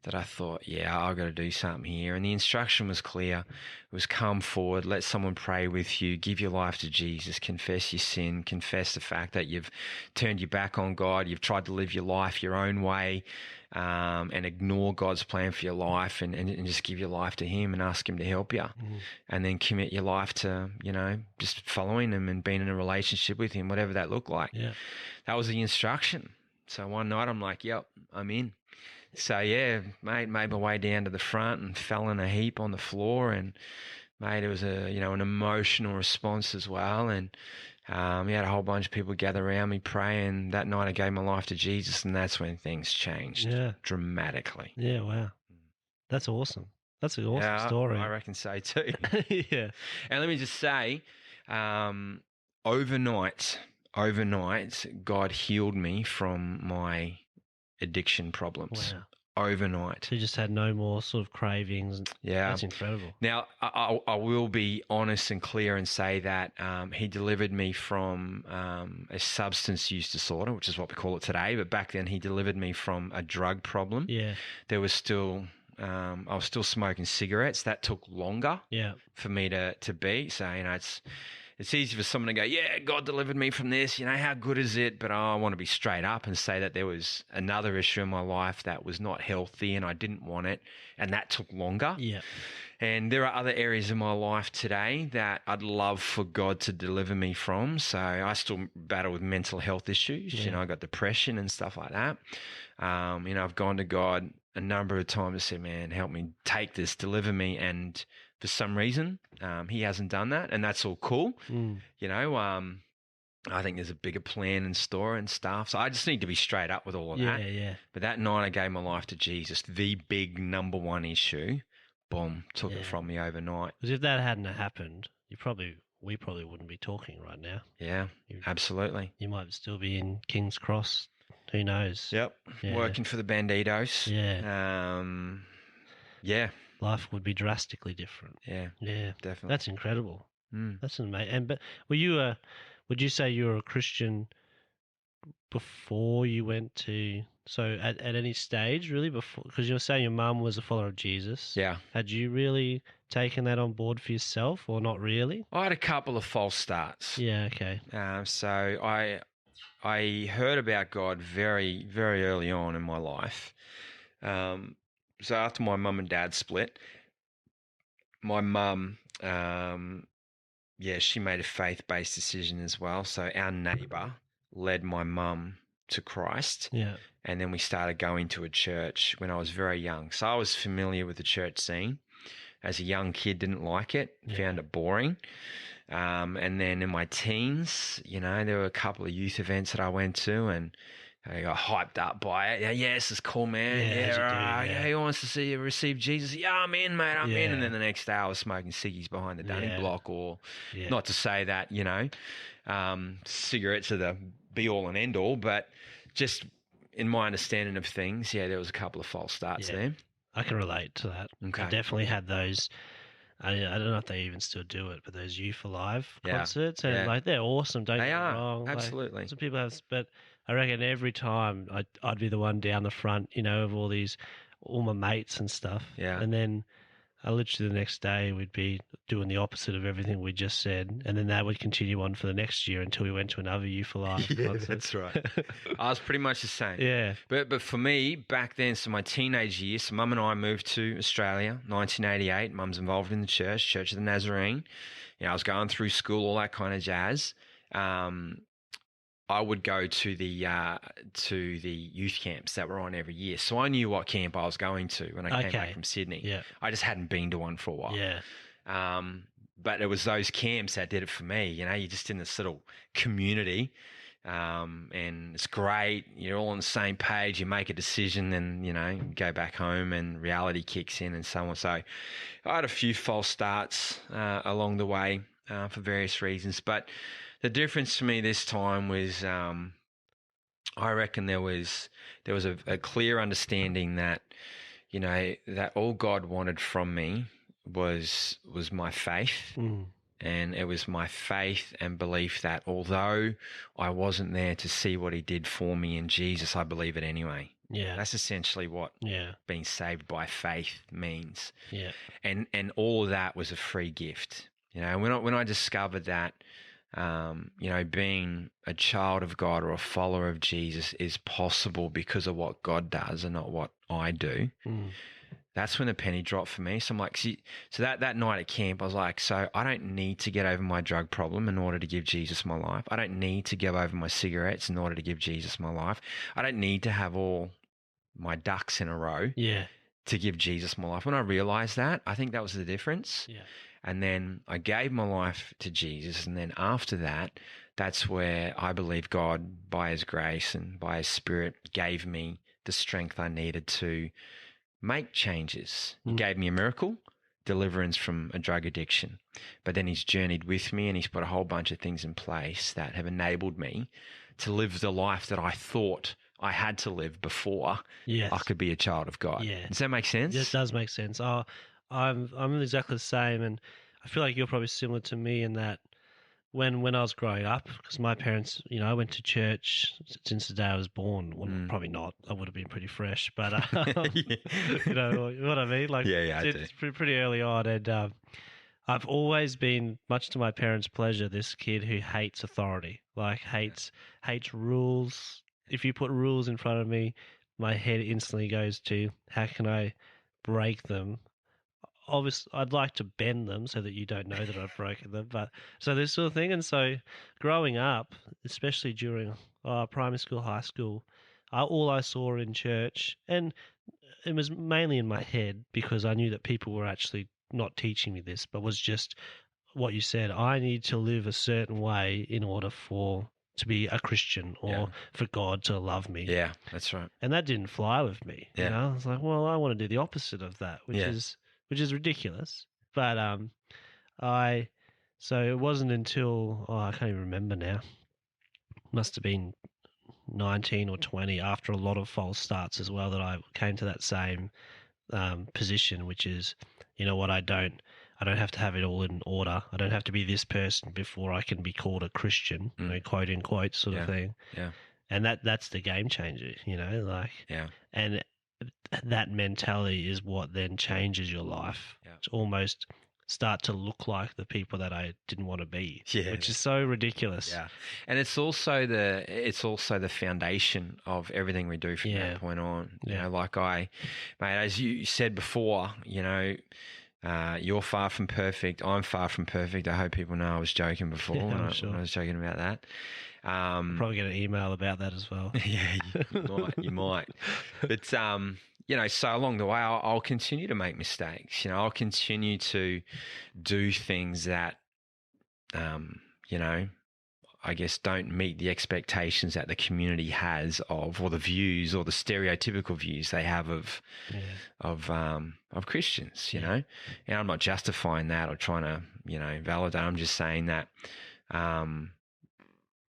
that I thought, I've got to do something here. And the instruction was clear. It was come forward, let someone pray with you, give your life to Jesus, confess your sin, confess the fact that you've turned your back on God, you've tried to live your life your own way, and ignore God's plan for your life and just give your life to him and ask him to help you. And then commit your life to, just following him and being in a relationship with him, whatever that looked like. That was the instruction. So one night I'm like, yep, I'm in. So made my way down to the front and fell in a heap on the floor, and it was an emotional response as well. And He had a whole bunch of people gather around me, pray, and that night I gave my life to Jesus, and that's when things changed dramatically. Yeah, wow. That's awesome. That's an awesome story. I reckon so too. Yeah. And let me just say, overnight, God healed me from my addiction problems. Wow. Overnight. So you just had no more sort of cravings. Yeah. That's incredible. Now, I will be honest and clear and say that he delivered me from a substance use disorder, which is what we call it today. But back then he delivered me from a drug problem. Yeah. There was still, I was still smoking cigarettes. That took longer for me to be. So, you know, it's easy for someone to go, yeah, God delivered me from this. You know, how good is it? But I want to be straight up and say that there was another issue in my life that was not healthy and I didn't want it. And that took longer. Yeah. And there are other areas in my life today that I'd love for God to deliver me from. So I still battle with mental health issues. Yeah. You know, I got depression and stuff like that. You know, I've gone to God a number of times and said, man, help me take this, deliver me. And for some reason, he hasn't done that, and that's all cool. You know, I think there's a bigger plan in store and stuff. So I just need to be straight up with all of that. Yeah. But that night I gave my life to Jesus, the big number one issue, boom, took it from me overnight. Because if that hadn't happened, we probably wouldn't be talking right now. Yeah, absolutely. You might still be in King's Cross. Who knows? Yep. Yeah. Working for the Bandidos. Yeah. Yeah. Life would be drastically different. Yeah. Yeah. Definitely. That's incredible. That's amazing. But were you would you say you were a Christian before you went to, so at any stage really before, because you were saying your mum was a follower of Jesus. Yeah. Had you really taken that on board for yourself or not really? I had a couple of false starts. Yeah. Okay. So I heard about God very, very early on in my life. So after my mum and dad split, my mum, she made a faith-based decision as well. So our neighbour led my mum to Christ. Yeah. And then we started going to a church when I was very young. So I was familiar with the church scene. As a young kid, didn't like it, found it boring. And then in my teens, you know, there were a couple of youth events that I went to and I got hyped up by it. Yeah, this is cool, man. Yeah, he wants to see you receive Jesus. Yeah, I'm in, mate. I'm in. And then the next day I was smoking ciggies behind the dunny block or not to say that, you know, cigarettes are the be-all and end-all, but just in my understanding of things, there was a couple of false starts there. I can relate to that. Okay. I definitely had those. I don't know if they even still do it, but those You for Live concerts, and like they're awesome. Don't get me wrong. Absolutely. Like, some people have, but I reckon every time I'd be the one down the front, you know, of all my mates and stuff. Yeah. And then literally the next day we'd be doing the opposite of everything we just said, and then that would continue on for the next year until we went to another You for Live concert. That's right. I was pretty much the same. Yeah. But for me, back then, so my teenage years, so Mum and I moved to Australia, 1988. Mum's involved in the Church of the Nazarene. You know, I was going through school, all that kind of jazz. I would go to the youth camps that were on every year. So I knew what camp I was going to when I came back from Sydney. Yeah. I just hadn't been to one for a while. Yeah. But it was those camps that did it for me. You know, you're just in this little community, and it's great. You're all on the same page. You make a decision, and you know, go back home, and reality kicks in, and so on. So, I had a few false starts along the way for various reasons. But the difference for me this time was, I reckon there was a clear understanding that, you know, that all God wanted from me was my faith. And it was my faith and belief that although I wasn't there to see what he did for me in Jesus, I believe it anyway. Yeah. That's essentially what being saved by faith means. Yeah. And all of that was a free gift. You know, when I discovered that, you know, being a child of God or a follower of Jesus is possible because of what God does and not what I do. That's when the penny dropped for me. So I'm like, so that night at camp, I was like, so I don't need to get over my drug problem in order to give Jesus my life. I don't need to give over my cigarettes in order to give Jesus my life. I don't need to have all my ducks in a row to give Jesus my life. When I realized that, I think that was the difference. Yeah. And then I gave my life to Jesus. And then after that, that's where I believe God, by his grace and by his Spirit, gave me the strength I needed to make changes. He gave me a miracle, deliverance from a drug addiction. But then he's journeyed with me and he's put a whole bunch of things in place that have enabled me to live the life that I thought I had to live before I could be a child of God. Yeah. Does that make sense? It does make sense. I'm exactly the same, and I feel like you're probably similar to me in that when I was growing up, because my parents, I went to church since the day I was born. Well, probably not. I would have been pretty fresh, but you know what I mean. Like, I do. It's pretty early on, and I've always been, much to my parents' pleasure, this kid who hates authority, like hates rules. If you put rules in front of me, my head instantly goes to how can I break them. Obviously, I'd like to bend them so that you don't know that I've broken them. But so this sort of thing. And so growing up, especially during primary school, high school, all I saw in church, and it was mainly in my head because I knew that people were actually not teaching me this, but was just what you said. I need to live a certain way in order to be a Christian or for God to love me. Yeah, that's right. And that didn't fly with me. Yeah. I was like, well, I want to do the opposite of that, which is ridiculous. But so it wasn't until, I can't even remember now, must have been 19 or 20 after a lot of false starts as well that I came to that same position, which is, you know what, I don't have to have it all in order. I don't have to be this person before I can be called a Christian, quote unquote sort of thing. Yeah. And that's the game changer, and that mentality is what then changes your life to almost start to look like the people that I didn't want to be, which is so ridiculous. Yeah. And it's also the foundation of everything we do from that point on. You know, like mate, as you said before, you're far from perfect. I'm far from perfect. I hope people know I was joking before when I was joking about that. Probably get an email about that as well. You might. But, so along the way, I'll continue to make mistakes. I'll continue to do things that, I guess don't meet the expectations that the community has of, or the views or the stereotypical views they have of Christians, know, and I'm not justifying that or trying to, validate. I'm just saying that,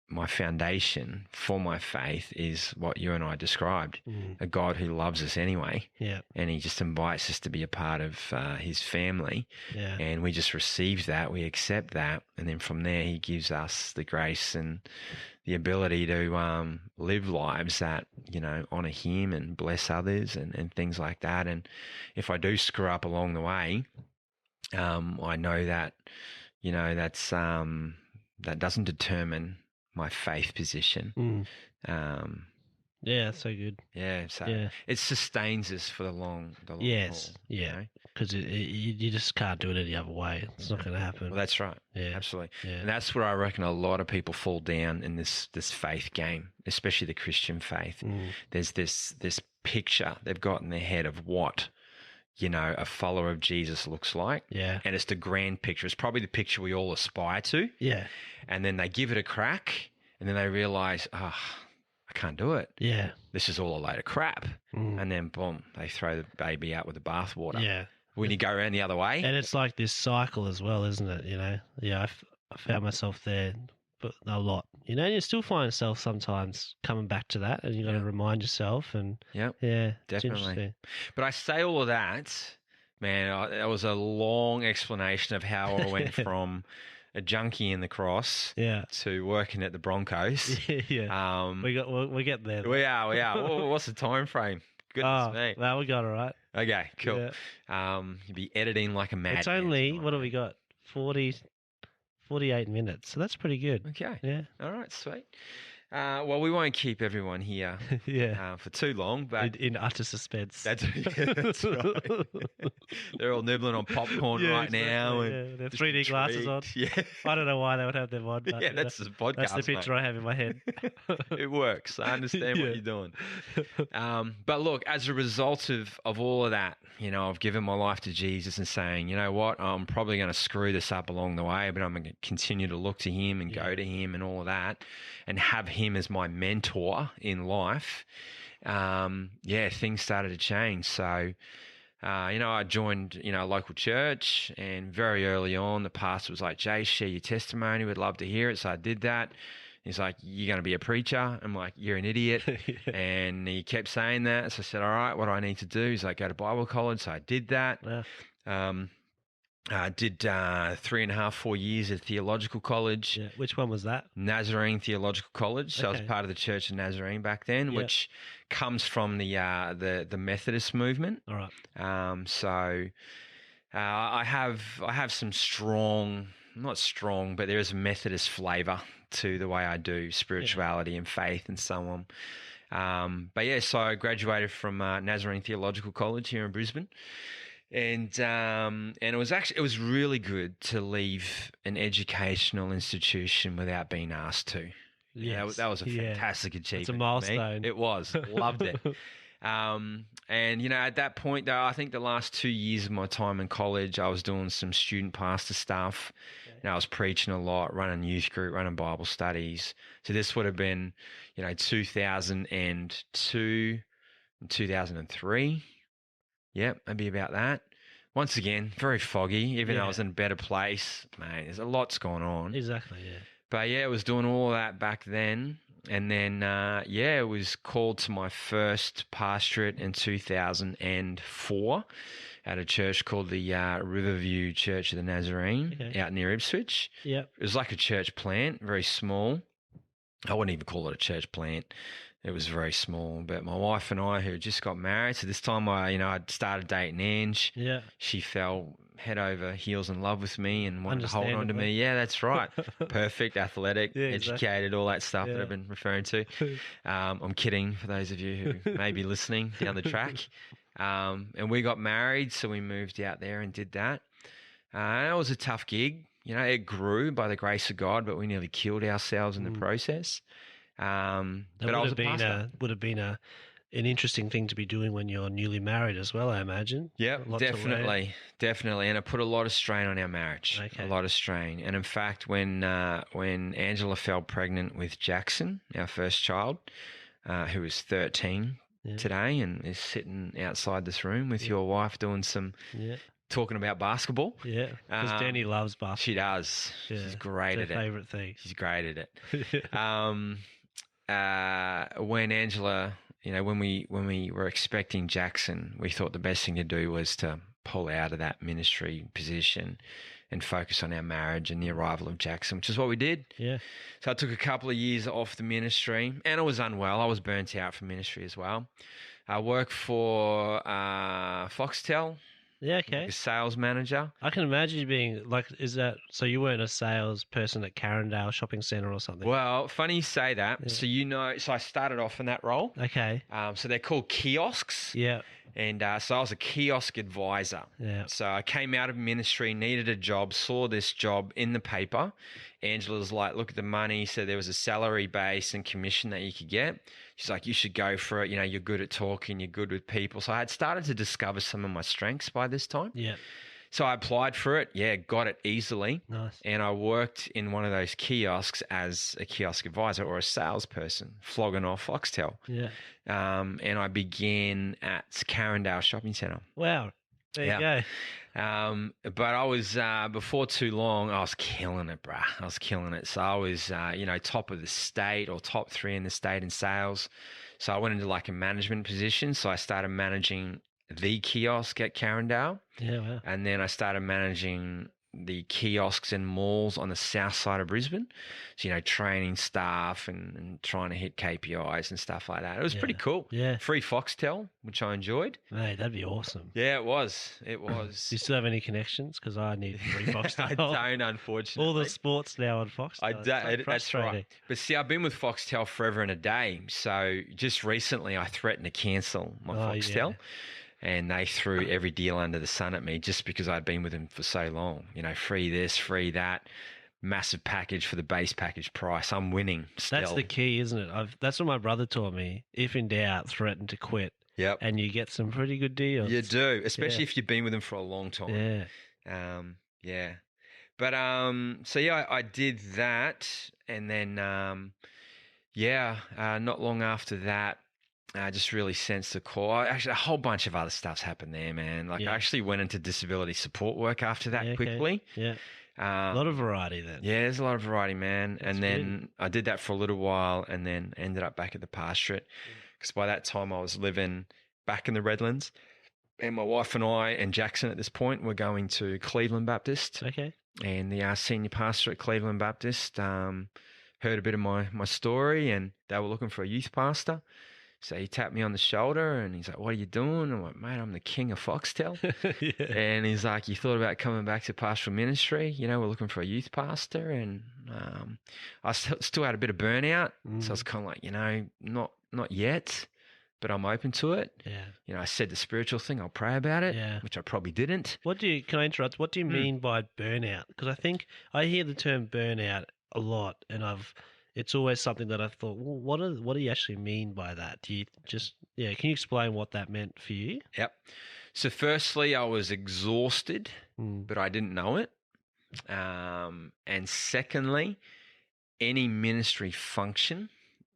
my foundation for my faith is what you and I described, a God who loves us anyway. Yeah. And he just invites us to be a part of his family. Yeah. And we just receive that, we accept that. And then from there, he gives us the grace and the ability to live lives that, honor him and bless others and things like that. And if I do screw up along the way, I know that, that's that doesn't determine my faith position. That's so good. Yeah, so it sustains us for the long haul. Yeah, because you just can't do it any other way. It's not going to happen. Well, that's right. Yeah, absolutely. Yeah. And that's where I reckon a lot of people fall down in this faith game, especially the Christian faith. There's this picture they've got in their head of what a follower of Jesus looks like. Yeah. And it's the grand picture. It's probably the picture we all aspire to. Yeah. And then they give it a crack and then they realize, I can't do it. Yeah. This is all a load of crap. And then boom, they throw the baby out with the bathwater. Yeah. When you go around the other way. And it's like this cycle as well, isn't it? Yeah, I found myself there but a lot. And you still find yourself sometimes coming back to that and you got to remind yourself and definitely. But I say all of that, man, that was a long explanation of how I went from a junkie in the cross to working at the Broncos. We get there. We are. Well, what's the time frame? Goodness me. Well, we got it right. Okay, cool. Yeah. You'd be editing like a madman. It's only, what have we got? 48 minutes. So that's pretty good. Okay. Yeah. All right, sweet. Well, we won't keep everyone here Yeah. for too long, but In utter suspense. that's right. They're all nibbling on popcorn Yeah, right exactly, now. yeah. And They're just 3D glasses on. intrigued. Yeah. I don't know why they would have them on, but Yeah, that's the podcast. that's the picture mate. I have in my head. It works. I understand Yeah. what you're doing. But look, as a result of all of that, I've given my life to Jesus and saying, you know what, I'm probably going to screw this up along the way, but I'm going to continue to look to him and go to him and all of that and have him as my mentor in life. Things started to change. So, I joined, a local church, and very early on, the pastor was like, Jay, share your testimony. We'd love to hear it. So I did that. He's like, you're going to be a preacher? I'm like, you're an idiot. And he kept saying that. So I said, all right, what do I need to do? He's like, go to Bible college. So I did that. Yeah. I did 3.5, 4 years at theological college. Yeah. Which one was that? Nazarene Theological College. So I was Okay. part of the Church of Nazarene back then, Yep. which comes from the Methodist movement. All right. I have some strong, not strong, but there is a Methodist flavour to the way I do spirituality and faith and so on. So I graduated from Nazarene Theological College here in Brisbane. And it was really good to leave an educational institution without being asked to. Yes. That was a fantastic achievement. It's a for me. milestone. It was. Loved it. At that point, though, I think the last 2 years of my time in college, I was doing some student pastor stuff. I was preaching a lot, running youth group, running Bible studies. So this would have been, 2002 and 2003. Yep, maybe about that. Once again, very foggy, even though I was in a better place. Mate, there's a lot's going on. Exactly, yeah. But I was doing all of that back then. And then, it was called to my first pastorate in 2004 at a church called the Riverview Church of the Nazarene out near Ipswich. Yep. It was like a church plant, very small. I wouldn't even call it a church plant. It was very small. But my wife and I, who had just got married, so this time I'd started dating Ange. Yeah. She fell head over heels in love with me and wanted to hold on to me. Yeah, that's right. Perfect, athletic, educated, all that stuff that I've been referring to. I'm kidding for those of you who may be listening down the track. And we got married, so we moved out there and did that. And it was a tough gig. It grew by the grace of God, but we nearly killed ourselves in the process. But I was a pastor. Would have been an interesting thing to be doing when you're newly married as well, I imagine. Yeah, definitely. And it put a lot of strain on our marriage. Okay. A lot of strain. And in fact, when Angela fell pregnant with Jackson, our first child, who is 13 today and is sitting outside this room with your wife doing some talking about basketball. Yeah, because Danny loves basketball. She does. Yeah, she's great at it. Favourite thing. She's great at it. When Angela, when we were expecting Jackson, we thought the best thing to do was to pull out of that ministry position and focus on our marriage and the arrival of Jackson, which is what we did. Yeah. So I took a couple of years off the ministry, and I was unwell. I was burnt out from ministry as well. I worked for Foxtel. Yeah, okay. Like a sales manager. I can imagine you being like, so you weren't a salesperson at Carindale Shopping Centre or something? Well, funny you say that. Yeah. So I started off in that role. Okay. So they're called kiosks. Yeah. And so I was a kiosk advisor. Yeah. So I came out of ministry, needed a job, saw this job in the paper. Angela's like, look at the money. So there was a salary base and commission that you could get. She's like, you should go for it. You're good at talking. You're good with people. So I had started to discover some of my strengths by this time. Yeah. So I applied for it. Yeah, got it easily. Nice. And I worked in one of those kiosks as a kiosk advisor or a salesperson, flogging off Foxtel. Yeah. And I began at Carindale Shopping Centre. Wow. There you go. But I was, before too long, I was killing it, bruh. I was killing it. So I was, top of the state or top 3 in the state in sales. So I went into like a management position. So I started managing the kiosk at Carindale. Yeah, wow. And then I started managing the kiosks and malls on the south side of Brisbane. So, training staff and trying to hit KPIs and stuff like that. It was pretty cool. Yeah. Free Foxtel, which I enjoyed. Mate, that'd be awesome. Yeah, it was. It was. Do you still have any connections? Because I need free Foxtel. I don't, unfortunately. All the sports now on Foxtel. I don't. That's right. But see, I've been with Foxtel forever and a day. So just recently I threatened to cancel my Foxtel. Yeah. And they threw every deal under the sun at me just because I'd been with them for so long. Free this, free that, massive package for the base package price. I'm winning still. That's the key, isn't it? That's what my brother taught me. If in doubt, threaten to quit. Yep. And you get some pretty good deals. You do, especially if you've been with them for a long time. Yeah. Yeah. But so yeah, I did that, and then not long after that, I just really sensed the call. Actually, a whole bunch of other stuff's happened there, man. I actually went into disability support work after that quickly. Yeah. A lot of variety then. Yeah, there's a lot of variety, man. That's and then I did that for a little while and then ended up back at the pastorate because by that time I was living back in the Redlands, and my wife and I and Jackson at this point were going to Cleveland Baptist. Okay. And the senior pastor at Cleveland Baptist heard a bit of my story, and they were looking for a youth pastor. So he tapped me on the shoulder and he's like, "What are you doing?" I'm like, "Mate, I'm the king of Foxtel." Yeah. And he's like, "You thought about coming back to pastoral ministry? We're looking for a youth pastor." And I still had a bit of burnout. So I was kind of like, not yet, but I'm open to it. Yeah. I said the spiritual thing, I'll pray about it, which I probably didn't. Can I interrupt? What do you mean by burnout? Because I think I hear the term burnout a lot, and it's always something that I thought, well, what do you actually mean by that? Do you can you explain what that meant for you? Yep. So firstly, I was exhausted, but I didn't know it. And secondly, any ministry function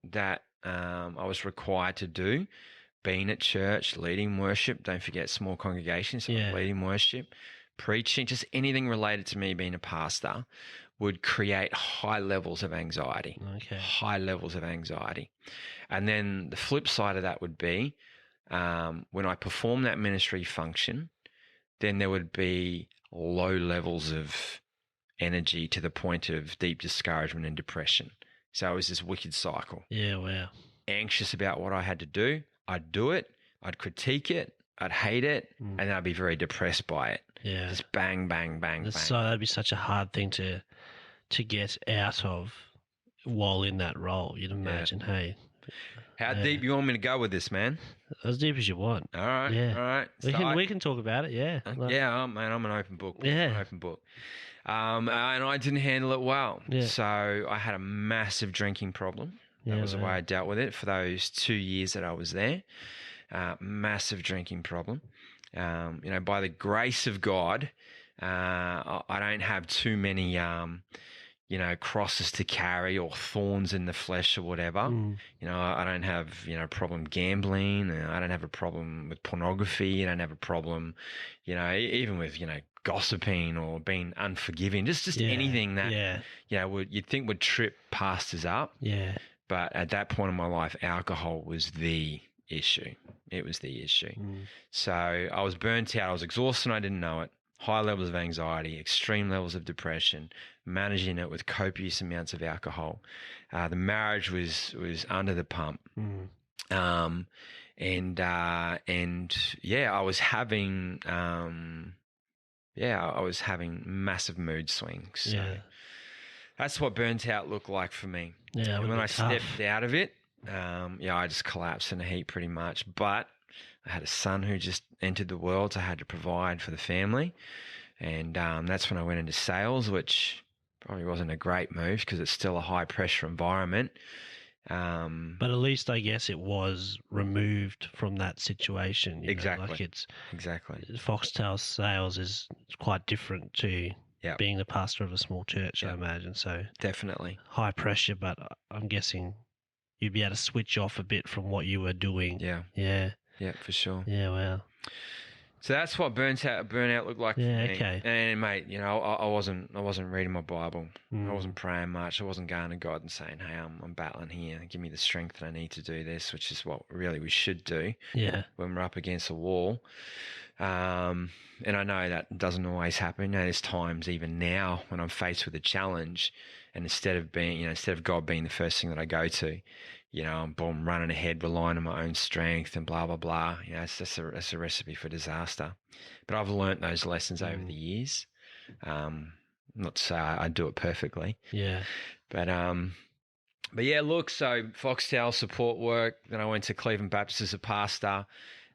that I was required to do, being at church, leading worship, don't forget small congregations, so leading worship, preaching, just anything related to me being a pastor would create high levels of anxiety. Okay. High levels of anxiety. And then the flip side of that would be when I perform that ministry function, then there would be low levels of energy to the point of deep discouragement and depression. So it was this wicked cycle. Yeah, wow. Anxious about what I had to do. I'd do it. I'd critique it. I'd hate it. And then I'd be very depressed by it. Yeah. Just bang, bang, bang, bang. So that'd be such a hard thing to get out of while in that role. You'd imagine, hey. How deep you want me to go with this, man? As deep as you want. All right. Yeah. All right. We can talk about it, yeah. Man, I'm an open book. Yeah. I'm an open book. And I didn't handle it well. Yeah. So I had a massive drinking problem. That was the way I dealt with it for those 2 years that I was there. Massive drinking problem. By the grace of God, I don't have too many, crosses to carry or thorns in the flesh or whatever. I don't have, a problem gambling. I don't have a problem with pornography. I don't have a problem, even with, gossiping or being unforgiving. Just anything that, you'd think would trip pastors up. Yeah. But at that point in my life, alcohol was the issue. It was the issue. So I was burnt out. I was exhausted and I didn't know it. High levels of anxiety, extreme levels of depression, managing it with copious amounts of alcohol. The marriage was under the pump. I was having I was having massive mood swings. So that's what burnt out looked like for me. Yeah, and when I stepped out of it, I just collapsed in a heap pretty much. But I had a son who just entered the world, so I had to provide for the family. And that's when I went into sales, which probably wasn't a great move because it's still a high-pressure environment. But at least I guess it was removed from that situation. Exactly. Exactly. Foxtel sales is quite different to being the pastor of a small church, I imagine. So definitely high pressure, but I'm guessing you'd be able to switch off a bit from what you were doing. Yeah, for sure. Yeah, wow. So that's what burnout looked like for me. Okay. And mate, you know, I wasn't reading my Bible. I wasn't Mm. praying much. I wasn't going to God and saying, "Hey, I'm battling here. Give me the strength that I need to do this," which is what really we should do Yeah. when we're up against a wall. And I know that doesn't always happen. You know, there's times even now when I'm faced with a challenge, and instead of God being the first thing that I go to, you know, I'm boom, running ahead, relying on my own strength and blah, blah, blah. You know, that's a recipe for disaster. But I've learnt those lessons over the years. Not to say I do it perfectly. Yeah. But yeah, look, so Foxtel support work. Then I went to Cleveland Baptist as a pastor.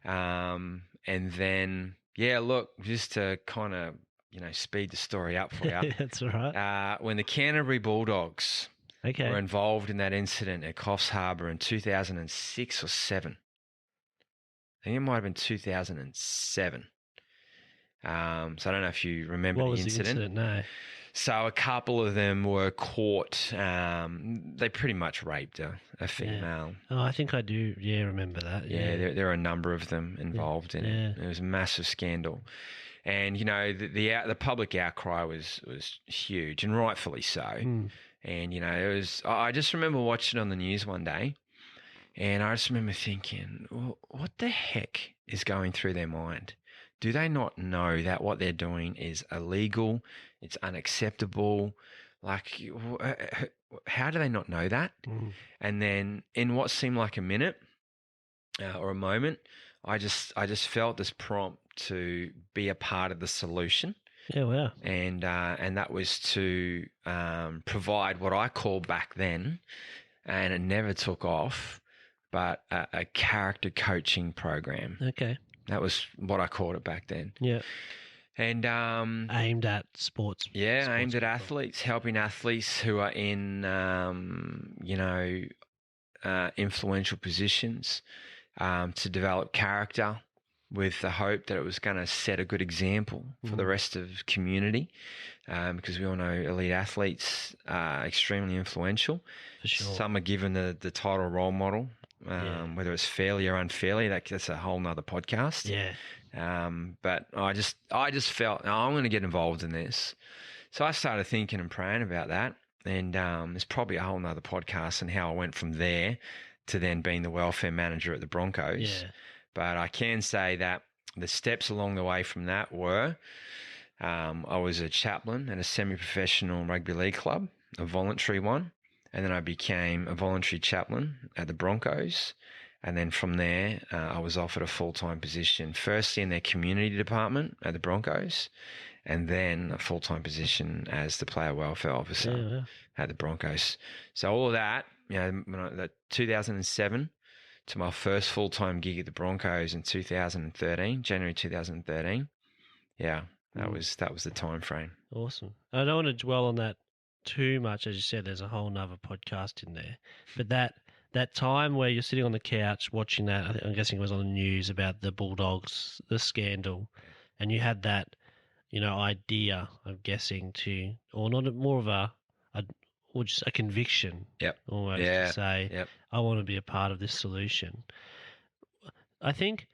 And then, yeah, look, just to kind of, you know, speed the story up for you. That's all right. When the Canterbury Bulldogs were involved in that incident at Coffs Harbour in 2006 or 7. I think it might have been 2007. So I don't know if you remember What the was incident. the incident? No. So a couple of them were caught. They pretty much raped a female. Oh, I think I do. Yeah, remember that. Yeah, there are a number of them involved in it. It was a massive scandal. And, you know, the public outcry was huge, and rightfully so. Mm. And, you know, I just remember watching it on the news one day, and I just remember thinking, well, what the heck is going through their mind? Do they not know that what they're doing is illegal? It's unacceptable. Like, how do they not know that? Mm. And then in what seemed like a minute or a moment, I just felt this prompt to be a part of the solution. Yeah, wow. And that was to provide what I called back then, and it never took off, but a character coaching program. Okay. That was what I called it back then. Yeah. And aimed at sports. Yeah, sports aimed at people. athletes, helping athletes who are in influential positions to develop character, with the hope that it was going to set a good example for the rest of community, because we all know elite athletes are extremely influential. For sure. Some are given the title role model, whether it's fairly or unfairly. That's a whole nother podcast. Yeah. But I just felt, I'm going to get involved in this. So I started thinking and praying about that. And there's probably a whole nother podcast on how I went from there to then being the welfare manager at the Broncos. Yeah. But I can say that the steps along the way from that were, I was a chaplain at a semi-professional rugby league club, a voluntary one. And then I became a voluntary chaplain at the Broncos. And then from there, I was offered a full-time position, firstly in their community department at the Broncos, and then a full-time position as the player welfare officer at the Broncos. So all of that, you know, that 2007 to my first full-time gig at the Broncos in 2013, January 2013. Yeah, that was the time frame. Awesome. I don't want to dwell on that too much. As you said, there's a whole nother podcast in there. But that time where you're sitting on the couch watching that, I'm guessing it was on the news about the Bulldogs, the scandal, and you had that, you know, idea, I'm guessing, or not more of or just a conviction, almost to say, I want to be a part of this solution. I think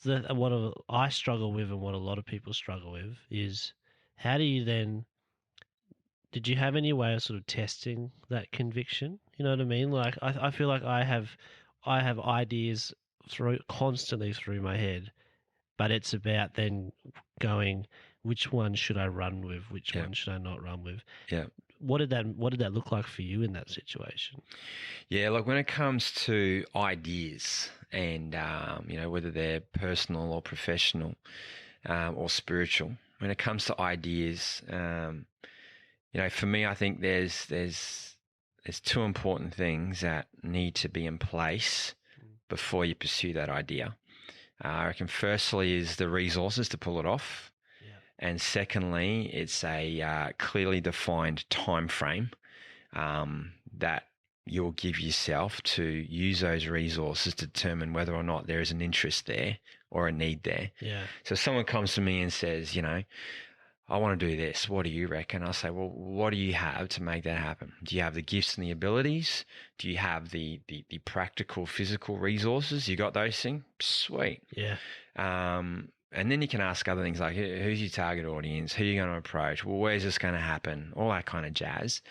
that what I struggle with and what a lot of people struggle with is, how do you then, did you have any way of sort of testing that conviction? You know what I mean? Like, I feel like I have ideas constantly through my head, but it's about then going, which one should I run with? Which one should I not run with? Yeah. What did that look like for you in that situation? Yeah, look, when it comes to ideas and, you know, whether they're personal or professional or spiritual, when it comes to ideas, you know, for me, I think there's two important things that need to be in place before you pursue that idea. I reckon firstly is the resources to pull it off. And secondly, it's a clearly defined time frame that you'll give yourself to use those resources to determine whether or not there is an interest there or a need there. Yeah. So if someone comes to me and says, you know, I want to do this, what do you reckon? I'll say, well, what do you have to make that happen? Do you have the gifts and the abilities? Do you have the practical, physical resources? You got those things? Sweet. Yeah. And then you can ask other things like, who's your target audience? Who are you going to approach? Well, where's this going to happen? All that kind of jazz.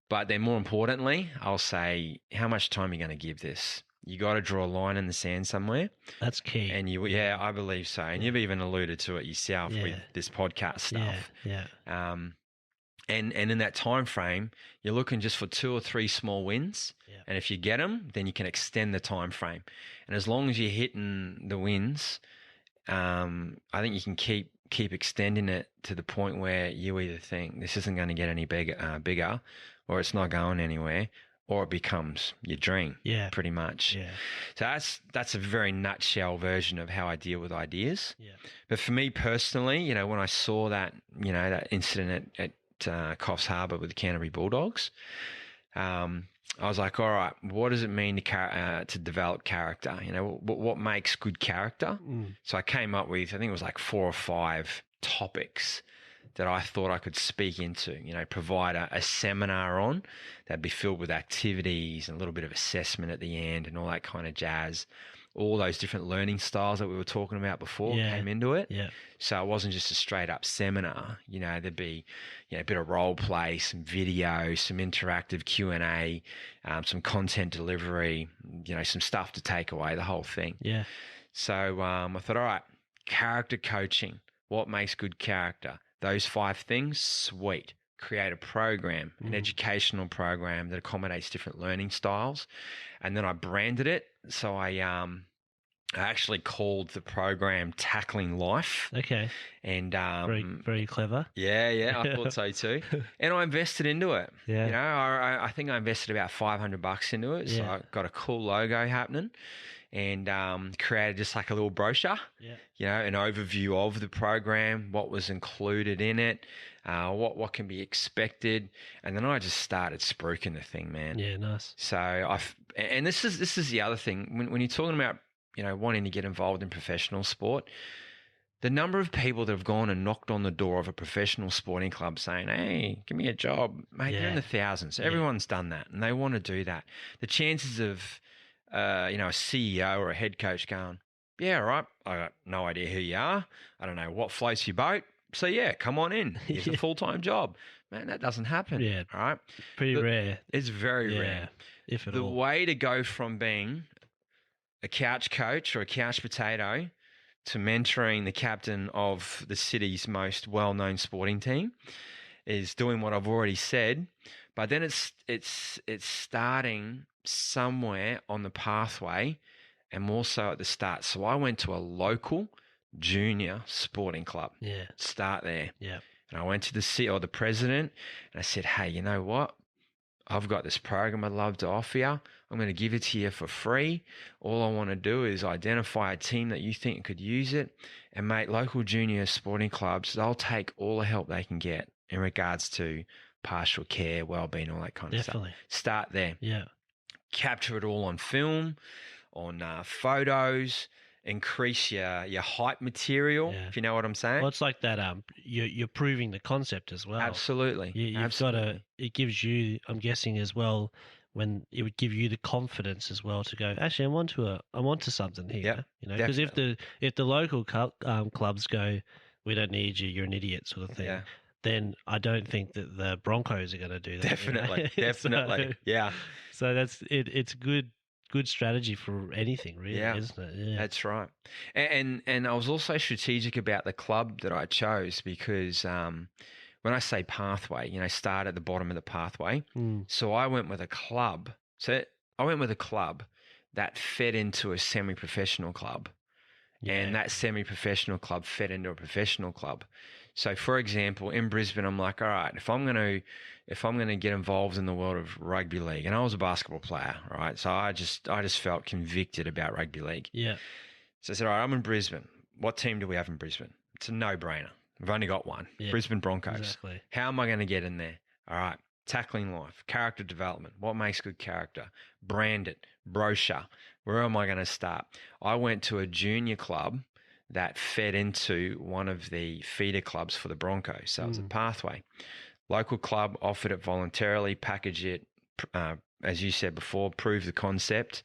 But then more importantly, I'll say, how much time are you going to give this? You got to draw a line in the sand somewhere. That's key. And I believe so. And you've even alluded to it yourself with this podcast stuff. Yeah. And in that time frame, you're looking just for 2 or 3 small wins. Yeah. And if you get them, then you can extend the time frame. And as long as you're hitting the wins, I think you can keep extending it to the point where you either think this isn't going to get any bigger, or it's not going anywhere, or it becomes your dream. Yeah, pretty much. Yeah. So that's a very nutshell version of how I deal with ideas. Yeah. But for me personally, when I saw that, that incident at Coffs Harbour with the Canterbury Bulldogs, I was like, all right, what does it mean to develop character? What makes good character? So I came up with, I think it was like 4 or 5 topics that I thought I could speak into, provide a seminar on that'd be filled with activities and a little bit of assessment at the end and all that kind of jazz. All those different learning styles that we were talking about before came into it. Yeah. So it wasn't just a straight up seminar. There'd be a bit of role play, some video, some interactive Q&A, some content delivery, some stuff to take away, the whole thing. Yeah. So I thought, all right, character coaching. What makes good character? Those 5 things, sweet. Create a program, an educational program that accommodates different learning styles. And then I branded it. So I actually called the program Tackling Life. Okay. And very, very clever. Yeah, I thought so too. And I invested into it. Yeah. I think I invested about $500 into it. So I got a cool logo happening and created just like a little brochure. Yeah. An overview of the program, what was included in it, what can be expected, and then I just started spruiking the thing, man. Yeah, nice. So and this is the other thing when you're talking about wanting to get involved in professional sport, the number of people that have gone and knocked on the door of a professional sporting club saying, "Hey, give me a job," mate, they're in the thousands. Everyone's done that, and they want to do that. The chances of a CEO or a head coach going, "Yeah, all right, I got no idea who you are. I don't know what floats your boat. So, yeah, come on in. It's a full-time job." Man, that doesn't happen. Yeah. All right. Pretty rare. It's very rare. If at all. The way to go from being a couch coach or a couch potato to mentoring the captain of the city's most well-known sporting team is doing what I've already said. But then it's starting somewhere on the pathway and more so at the start. So I went to a local junior sporting club. Yeah. Start there. Yeah. And I went to the CEO or the president and I said, "Hey, you know what? I've got this program I'd love to offer you. I'm going to give it to you for free. All I want to do is identify a team that you think could use it. And mate, local junior sporting clubs, they'll take all the help they can get in regards to partial care, well-being, all that kind of stuff." Start there. Yeah. Capture it all on film, on photos, increase your hype material, if you know what I'm saying. Well, it's like that. You're proving the concept as well. Absolutely. It gives you, I'm guessing as well, when it would give you the confidence as well to go, actually, I'm onto something here. Because if the local clubs go, "We don't need you, you're an idiot," sort of thing. Then I don't think that the Broncos are going to do that. Definitely. So that's it. It's good strategy for anything, really, isn't it? Yeah. That's right. And I was also strategic about the club that I chose because when I say pathway, start at the bottom of the pathway. So I went with a club. That fed into a semi-professional club. Yeah. And that semi-professional club fed into a professional club. So, for example, in Brisbane, I'm like, all right, if I'm going to get involved in the world of rugby league, and I was a basketball player, right? So I just felt convicted about rugby league. Yeah. So I said, all right, I'm in Brisbane. What team do we have in Brisbane? It's a no-brainer. We've only got one, Brisbane Broncos. Exactly. How am I going to get in there? All right, Tackling Life, character development. What makes good character? Brand it, brochure. Where am I going to start? I went to a junior club that fed into one of the feeder clubs for the Broncos. So it was a pathway. Local club offered it voluntarily, package it, as you said before, prove the concept.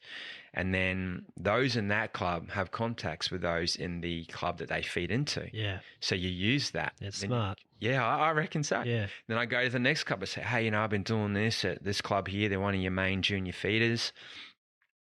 And then those in that club have contacts with those in the club that they feed into. Yeah. So you use that. It's smart. Yeah, I reckon so. Yeah. Then I go to the next club and say, hey, I've been doing this at this club here. They're one of your main junior feeders.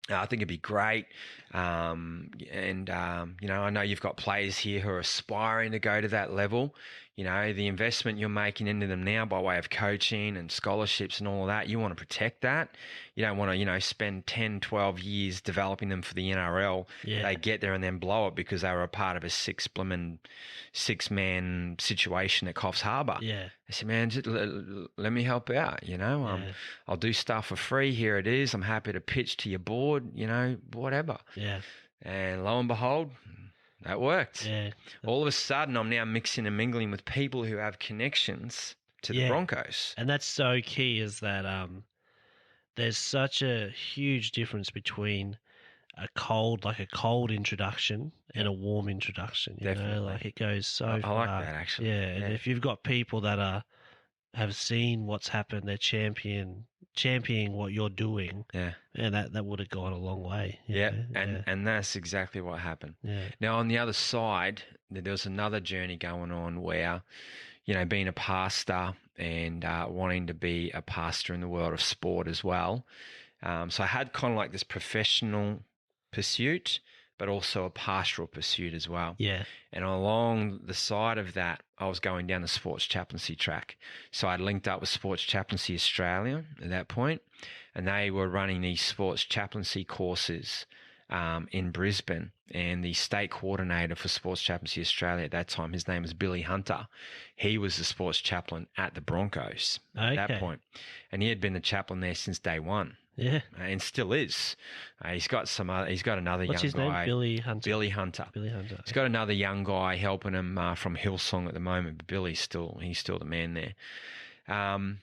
I think it'd be great. I know you've got players here who are aspiring to go to that level. The investment you're making into them now by way of coaching and scholarships and all of that, you want to protect that. You don't want to, spend 10, 12 years developing them for the NRL. Yeah. They get there and then blow it because they were a part of a six-man situation at Coffs Harbour. Yeah. I said, man, just let me help out, I'll do stuff for free. Here it is. I'm happy to pitch to your board, whatever. Yeah. And lo and behold, that worked. Yeah. All of a sudden, I'm now mixing and mingling with people who have connections to the Broncos. And that's so key, is that there's such a huge difference between a cold introduction and a warm introduction. You know, like it goes so I far. like that, actually. Yeah, and if you've got people that have seen what's happened, they're championing what you're doing. Yeah, and that would have gone a long way. And that's exactly what happened. Yeah. Now on the other side, there was another journey going on where, being a pastor and wanting to be a pastor in the world of sport as well. So I had kind of like this professional pursuit, but also a pastoral pursuit as well. Yeah. And along the side of that, I was going down the sports chaplaincy track. So I'd linked up with Sports Chaplaincy Australia at that point, and they were running these sports chaplaincy courses in Brisbane. And the state coordinator for Sports Chaplaincy Australia at that time, his name was Billy Hunter. He was the sports chaplain at the Broncos at that point. And he had been the chaplain there since day one. Yeah, and still is. He's got another What's young his guy. Name? Billy Hunter. Billy Hunter. He's got another young guy helping him from Hillsong at the moment. But he's still the man there. And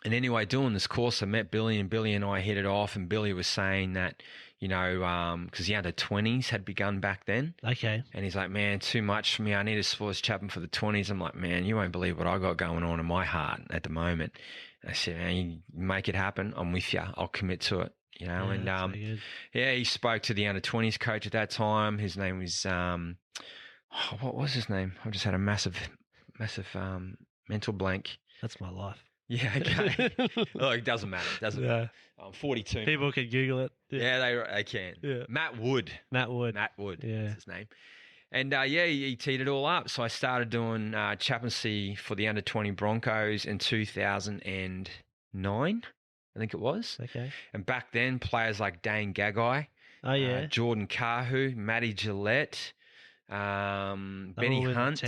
anyway, doing this course, I met Billy, and Billy and I hit it off. And Billy was saying that, because the under-20s had begun back then. Okay. And he's like, man, too much for me. I need a sports chaplain for the 20s. I'm like, man, you won't believe what I got going on in my heart at the moment. I said, man, you make it happen. I'm with you. I'll commit to it. He spoke to the under-20s coach at that time. His name was, what was his name? I just had a massive mental blank. That's my life. Yeah, okay. Look, it doesn't matter. I'm 42. People can Google it. Yeah, they can. Yeah. Matt Wood. Yeah. That's his name. And, he teed it all up. So I started doing chaplaincy for the under-20 Broncos in 2009, I think it was. Okay. And back then, players like Dane Gagai, Jordan Kahu, Matty Gillette, Benny Hunt.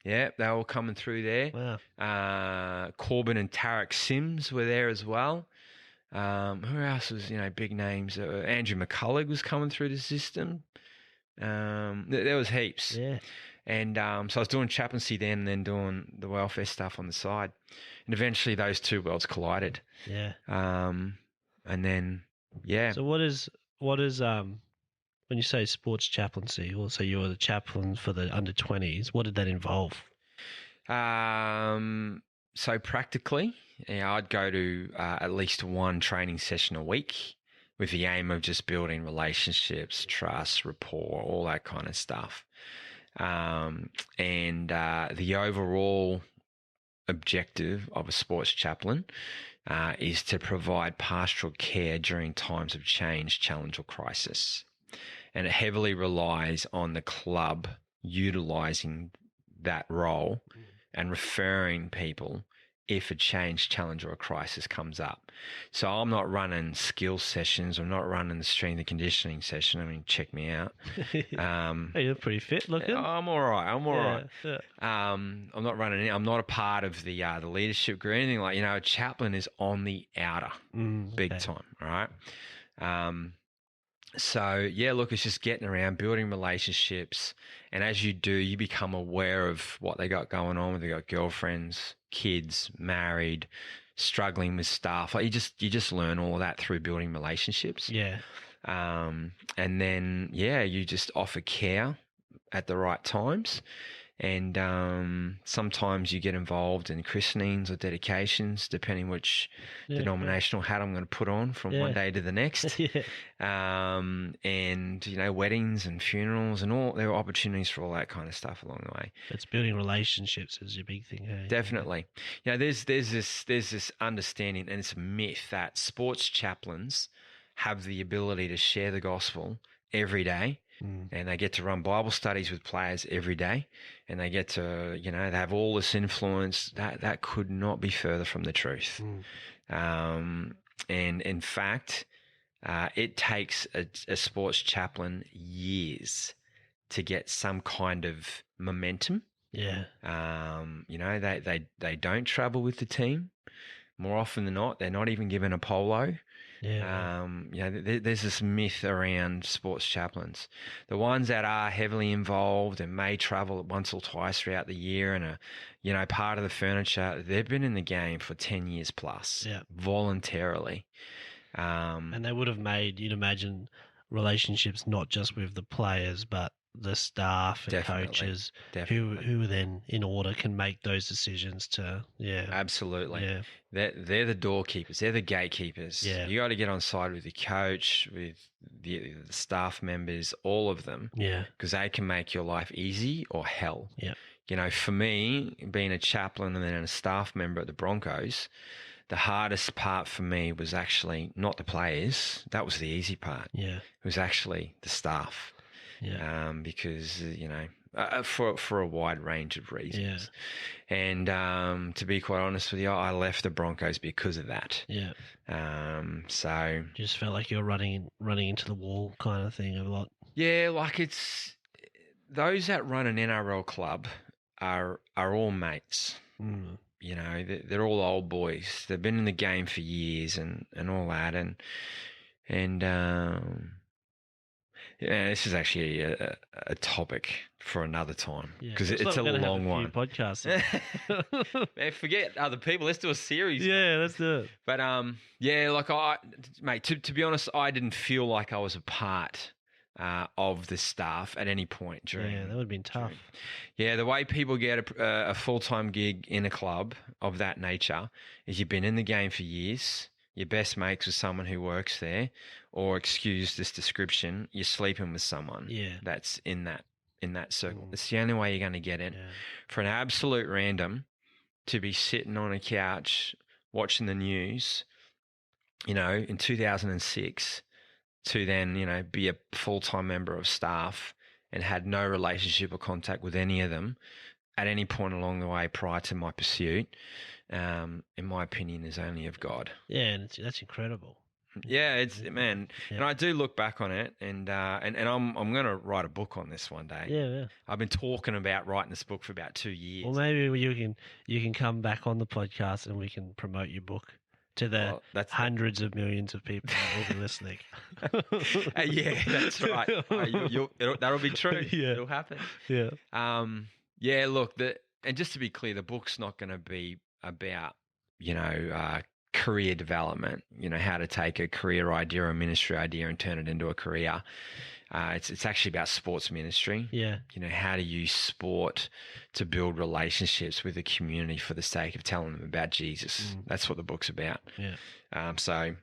Yeah, they were all coming through there. Wow. Corbin and Tarek Sims were there as well. Who else was, big names? Andrew McCullough was coming through the system. There was heaps. Yeah. And so I was doing chaplaincy then and then doing the welfare stuff on the side. And eventually those two worlds collided. Yeah. And then, yeah. So what is when you say sports chaplaincy, or so you were the chaplain for the under-20s, what did that involve? So practically, I'd go to at least one training session a week with the aim of just building relationships, trust, rapport, all that kind of stuff. And the overall objective of a sports chaplain is to provide pastoral care during times of change, challenge, or crisis. And it heavily relies on the club utilising that role and referring people if a change, challenge, or a crisis comes up. So I'm not running skill sessions. I'm not running the strength and conditioning session. I mean, check me out. Hey, you're pretty fit looking. I'm all right. Yeah. I'm not running. I'm not a part of the leadership group or anything like. A chaplain is on the outer, big time. All right. So yeah, look, it's just getting around, building relationships, and as you do, you become aware of what they got going on. Whether they got girlfriends, kids, married, struggling with stuff. Like you just learn all of that through building relationships. Yeah. And then you just offer care at the right times. And sometimes you get involved in christenings or dedications, depending which denominational hat I'm going to put on from one day to the next. And, you know, weddings and funerals and all, there are opportunities for all that kind of stuff along the way. It's building relationships is your big thing, hey? Definitely. You know, there's this understanding, and it's a myth, that sports chaplains have the ability to share the gospel every day. And they get to run Bible studies with players every day, and they get to, you know, they have all this influence. That could not be further from the truth. And in fact, it takes a sports chaplain years to get some kind of momentum. Yeah. You know, they don't travel with the team. More often than not, they're not even given a polo. Yeah. You know, there's this myth around sports chaplains. The ones that are heavily involved and may travel once or twice throughout the year and are, you know, part of the furniture, they've been in the game for 10 years plus, voluntarily. And they would have made, you'd imagine, relationships not just with the players, but the staff and coaches who then in order can make those decisions to absolutely they're the doorkeepers, they're the gatekeepers. You got to get on side with the coach, with the staff members, all of them, because they can make your life easy or hell. You know, for me, being a chaplain and then a staff member at the Broncos, the hardest part for me was actually not the players. That was the easy part. It was actually the staff. Because, you know, for a wide range of reasons. And to be quite honest with you, I left the Broncos because of that. So just felt like you were running into the wall kind of thing a lot. Yeah, like it's those that run an NRL club are all mates. You know, they're all old boys. They've been in the game for years and all that, and yeah, this is actually a topic for another time because it's a long one. Podcast. Man, forget other people. Let's do a series. Yeah, let's do it. But like to be honest, I didn't feel like I was a part of the staff at any point during. Yeah, that would have been tough. The way people get a full-time gig in a club of that nature is you've been in the game for years. Your best mates with someone who works there, or excuse this description, you're sleeping with someone that's in that circle. It's the only way you're going to get in. For an absolute random to be sitting on a couch watching the news, you know, in 2006, to then, you know, be a full-time member of staff and had no relationship or contact with any of them at any point along the way prior to my pursuit, in my opinion, is only of God. Yeah, and that's incredible. Yeah, it's man, and I do look back on it, and I'm going to write a book on this one day. Yeah. I've been talking about writing this book for about 2 years. Well, maybe you can come back on the podcast and we can promote your book to the hundreds of millions of people that will be listening. Yeah, that's right. That'll be true. It'll happen. Yeah. Look, and just to be clear, the book's not going to be about, you know, career development, you know, how to take a career idea or a ministry idea and turn it into a career. It's actually about sports ministry. You know, how to use sport to build relationships with the community for the sake of telling them about Jesus. That's what the book's about. So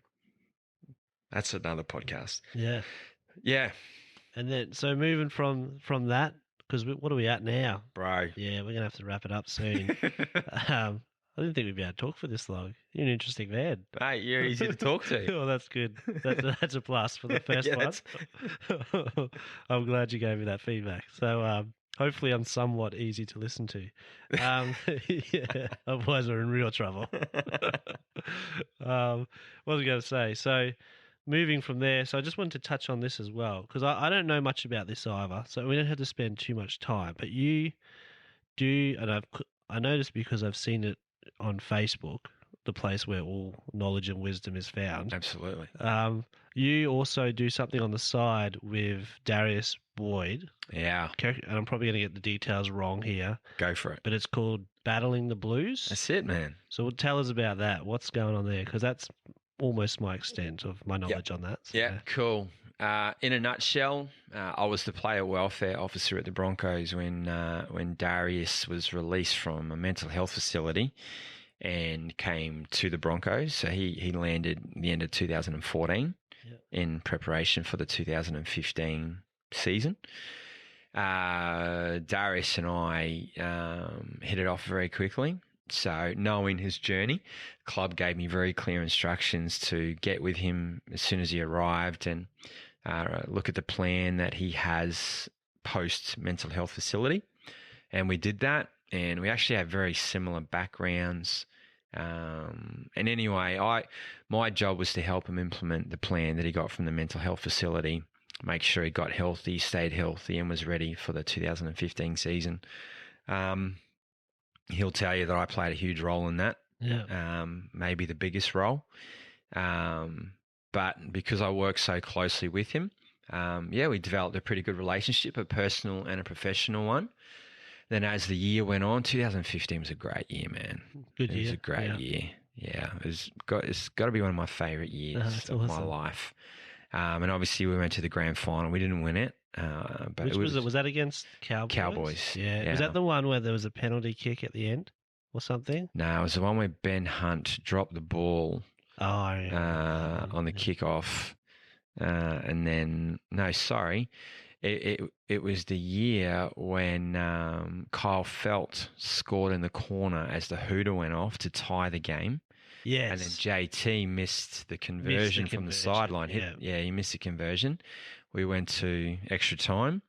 that's another podcast. Yeah. And then, so moving from that, because what are we at now? Bro. Yeah, we're going to have to wrap it up soon. I didn't think we'd be able to talk for this long. You're an interesting man. Mate, you're easy to talk to. Oh, that's good. That's a plus for the first one. I'm glad you gave me that feedback. So hopefully I'm somewhat easy to listen to. Otherwise we're in real trouble. What was I going to say? So moving from there, so I just wanted to touch on this as well, because I don't know much about this either, so we don't have to spend too much time. But you do, and I noticed because I've seen it on Facebook, the place where all knowledge and wisdom is found. Absolutely. You also do something on the side with Darius Boyd. Yeah. And I'm probably going to get the details wrong here. Go for it. But it's called Battling the Blues. That's it, man. So tell us about that. What's going on there? Because that's almost my extent of my knowledge on that. So. Yeah, cool. in a nutshell, I was the player welfare officer at the Broncos when Darius was released from a mental health facility and came to the Broncos. So he landed at the end of 2014 in preparation for the 2015 season. Darius and I hit it off very quickly. So knowing his journey, club gave me very clear instructions to get with him as soon as he arrived and look at the plan that he has post mental health facility. And we did that, and we actually have very similar backgrounds. And anyway, my job was to help him implement the plan that he got from the mental health facility, make sure he got healthy, stayed healthy, and was ready for the 2015 season. He'll tell you that I played a huge role in that. Yeah. Maybe the biggest role. But because I worked so closely with him, we developed a pretty good relationship, a personal and a professional one. Then as the year went on, 2015 was a great year, man. Good year. It was a great year. Yeah, it's got to be one of my favourite years of my life. And obviously we went to the grand final. We didn't win it. But Which was it? Was that against Cowboys? Cowboys. Yeah. Was that the one where there was a penalty kick at the end or something? No, it was the one where Ben Hunt dropped the ball on the kickoff. And then, no, sorry. It was the year when Kyle Felt scored in the corner as the hooter went off to tie the game. Yes. And then JT missed the conversion from the sideline. He missed the conversion. We went to extra time,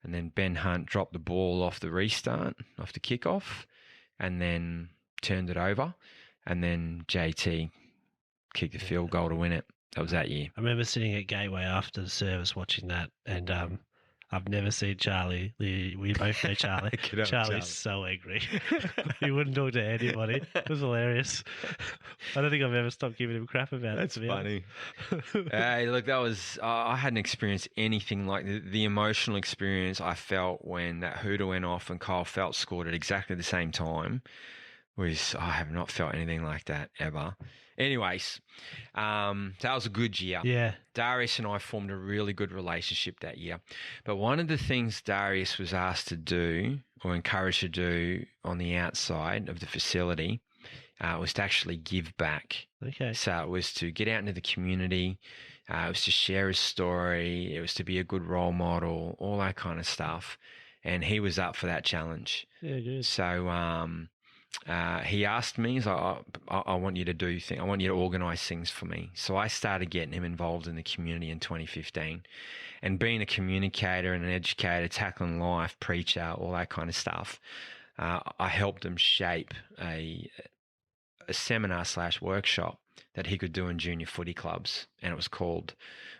and then Ben Hunt dropped the ball off the restart, off the kickoff, and then turned it over. And then JT kicked the field goal to win it. That was that year. I remember sitting at Gateway after the service watching that, and I've never seen Charlie. We both know Charlie. Charlie's so angry. He wouldn't talk to anybody. It was hilarious. I don't think I've ever stopped giving him crap about it. That's funny. Look, that was... I hadn't experienced anything like the emotional experience I felt when that hooter went off and Kyle Felt scored at exactly the same time. I have not felt anything like that ever. Anyways, that was a good year. Yeah. Darius and I formed a really good relationship that year. But one of the things Darius was asked to do or encouraged to do on the outside of the facility was to actually give back. Okay. So it was to get out into the community. It was to share his story. It was to be a good role model, all that kind of stuff. And he was up for that challenge. Yeah, good. So... he asked me, I want you to do things. I want you to organise things for me. So I started getting him involved in the community in 2015. And being a communicator and an educator, tackling life, preacher, all that kind of stuff, I helped him shape a seminar/workshop that he could do in junior footy clubs. And it was called,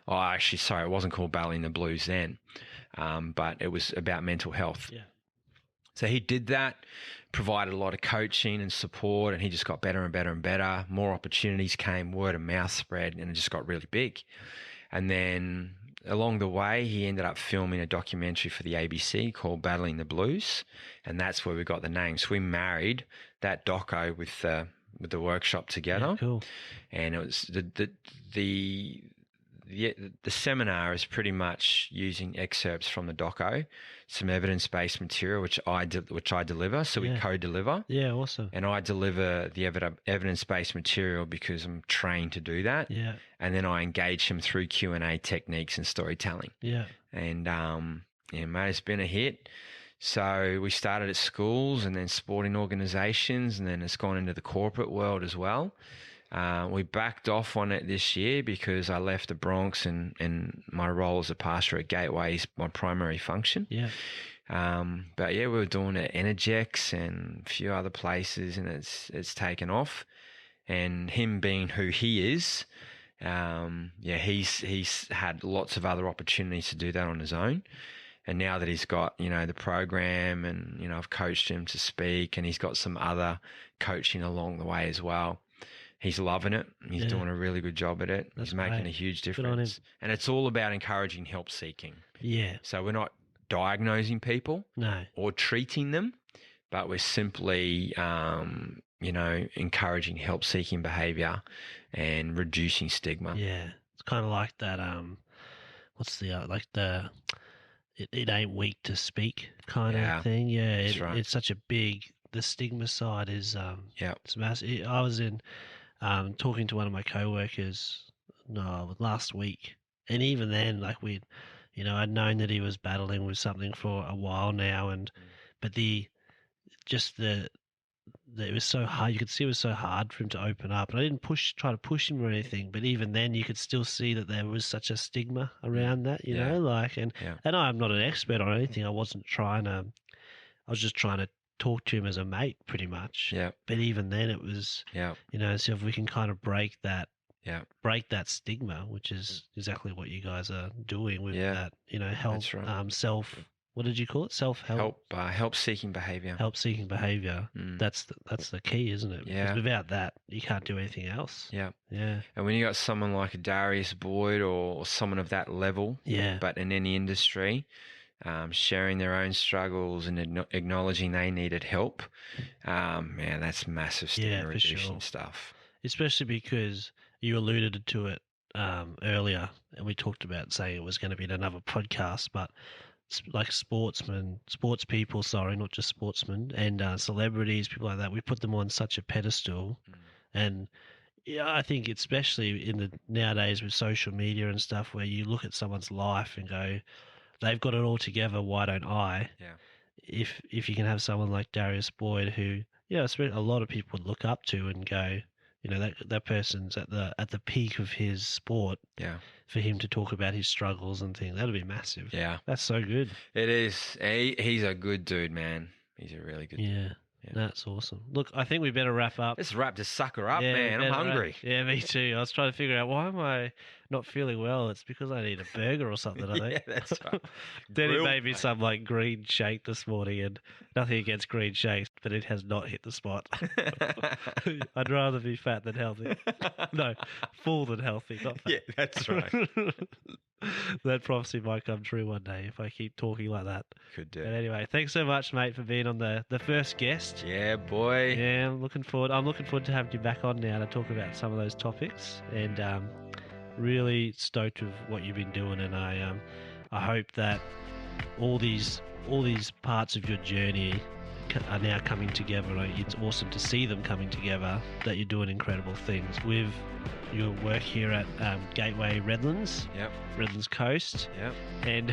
it wasn't called Battling the Blues then, but it was about mental health. Yeah. So he did that, provided a lot of coaching and support, and he just got better and better and better. More opportunities came, word of mouth spread, and it just got really big. And then along the way, he ended up filming a documentary for the ABC called Battling the Blues, and that's where we got the name. So we married that doco with the workshop together. Yeah, cool. And it was the seminar is pretty much using excerpts from the doco, some evidence-based material, which I deliver. So we co-deliver. Yeah, awesome. And I deliver the evidence-based material because I'm trained to do that. Yeah. And then I engage him through Q&A techniques and storytelling. Yeah. And, mate, it's been a hit. So we started at schools and then sporting organisations, and then it's gone into the corporate world as well. We backed off on it this year because I left the Bronx and my role as a pastor at Gateway is my primary function. Yeah. But we were doing it at Energex and a few other places, and it's taken off. And him being who he is, he's had lots of other opportunities to do that on his own. And now that he's got, the program and, I've coached him to speak, and he's got some other coaching along the way as well. He's loving it. He's doing a really good job at it. He's making a huge difference. And it's all about encouraging help seeking. Yeah. So we're not diagnosing people or treating them, but we're simply, encouraging help seeking behaviour and reducing stigma. Yeah. It's kind of like that what's the like the it ain't weak to speak kind Yeah, of thing. Yeah, that's right. it's such a big. The stigma side is Yeah. it's massive. I was in talking to one of my coworkers last week, and even then, like I'd known that he was battling with something for a while now, and but just the it was so hard. You could see it was so hard for him to open up, and I didn't try to push him or anything. But even then, you could still see that there was such a stigma around that, you know, like and I'm not an expert on anything. I wasn't trying to. I was just trying to talk to him as a mate, pretty much. Yeah. But even then, it was, so if we can kind of break that stigma, which is exactly what you guys are doing with that, help, self. What did you call it? Self-help. Help-seeking behavior. Help-seeking behavior. That's the key, isn't it? Yeah. Because without that, you can't do anything else. Yeah. Yeah. And when you got someone like Darius Boyd or someone of that level, but in any industry, sharing their own struggles and acknowledging they needed help, man, that's massive stigma reducing stuff. Especially because you alluded to it earlier, and we talked about saying it was going to be in another podcast, but like sports people, not just sportsmen, and celebrities, people like that, we put them on such a pedestal. And I think especially in the nowadays with social media and stuff, where you look at someone's life and go, they've got it all together, why don't I? If you can have someone like Darius Boyd, who a lot of people would look up to and go, that person's at the peak of his sport. Yeah. For him to talk about his struggles and things, that'd be massive. Yeah. That's so good. It is. He's a good dude, man. He's a really good dude. Yeah. That's awesome. Look, I think we better wrap up. Let's wrap this sucker up, man. I'm hungry. Yeah, me too. I was trying to figure out, why am I not feeling well? It's because I need a burger or something, I think. Yeah, that's right. Then he made me some like green shake this morning, and nothing against green shakes, but it has not hit the spot. I'd rather be fat than healthy. No, full than healthy, not fat. Yeah, that's right. That prophecy might come true one day if I keep talking like that. Could do. But anyway, thanks so much, mate, for being on the first guest. Yeah, boy. Yeah, I'm looking forward to having you back on now to talk about some of those topics, and really stoked with what you've been doing, and I hope that all these parts of your journey are now coming together. It's awesome to see them coming together, that you're doing incredible things with your work here at Gateway Redlands, Redlands Coast, and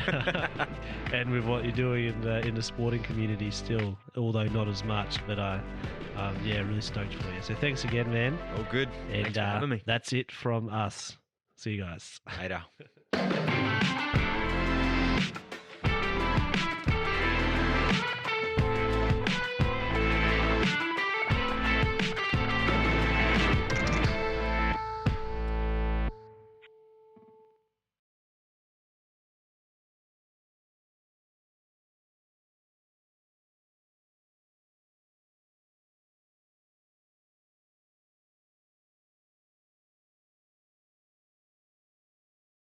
and with what you're doing in the sporting community still, although not as much, but really stoked for you. So thanks again, man. All good. And thanks for having me. That's it from us. See you guys later.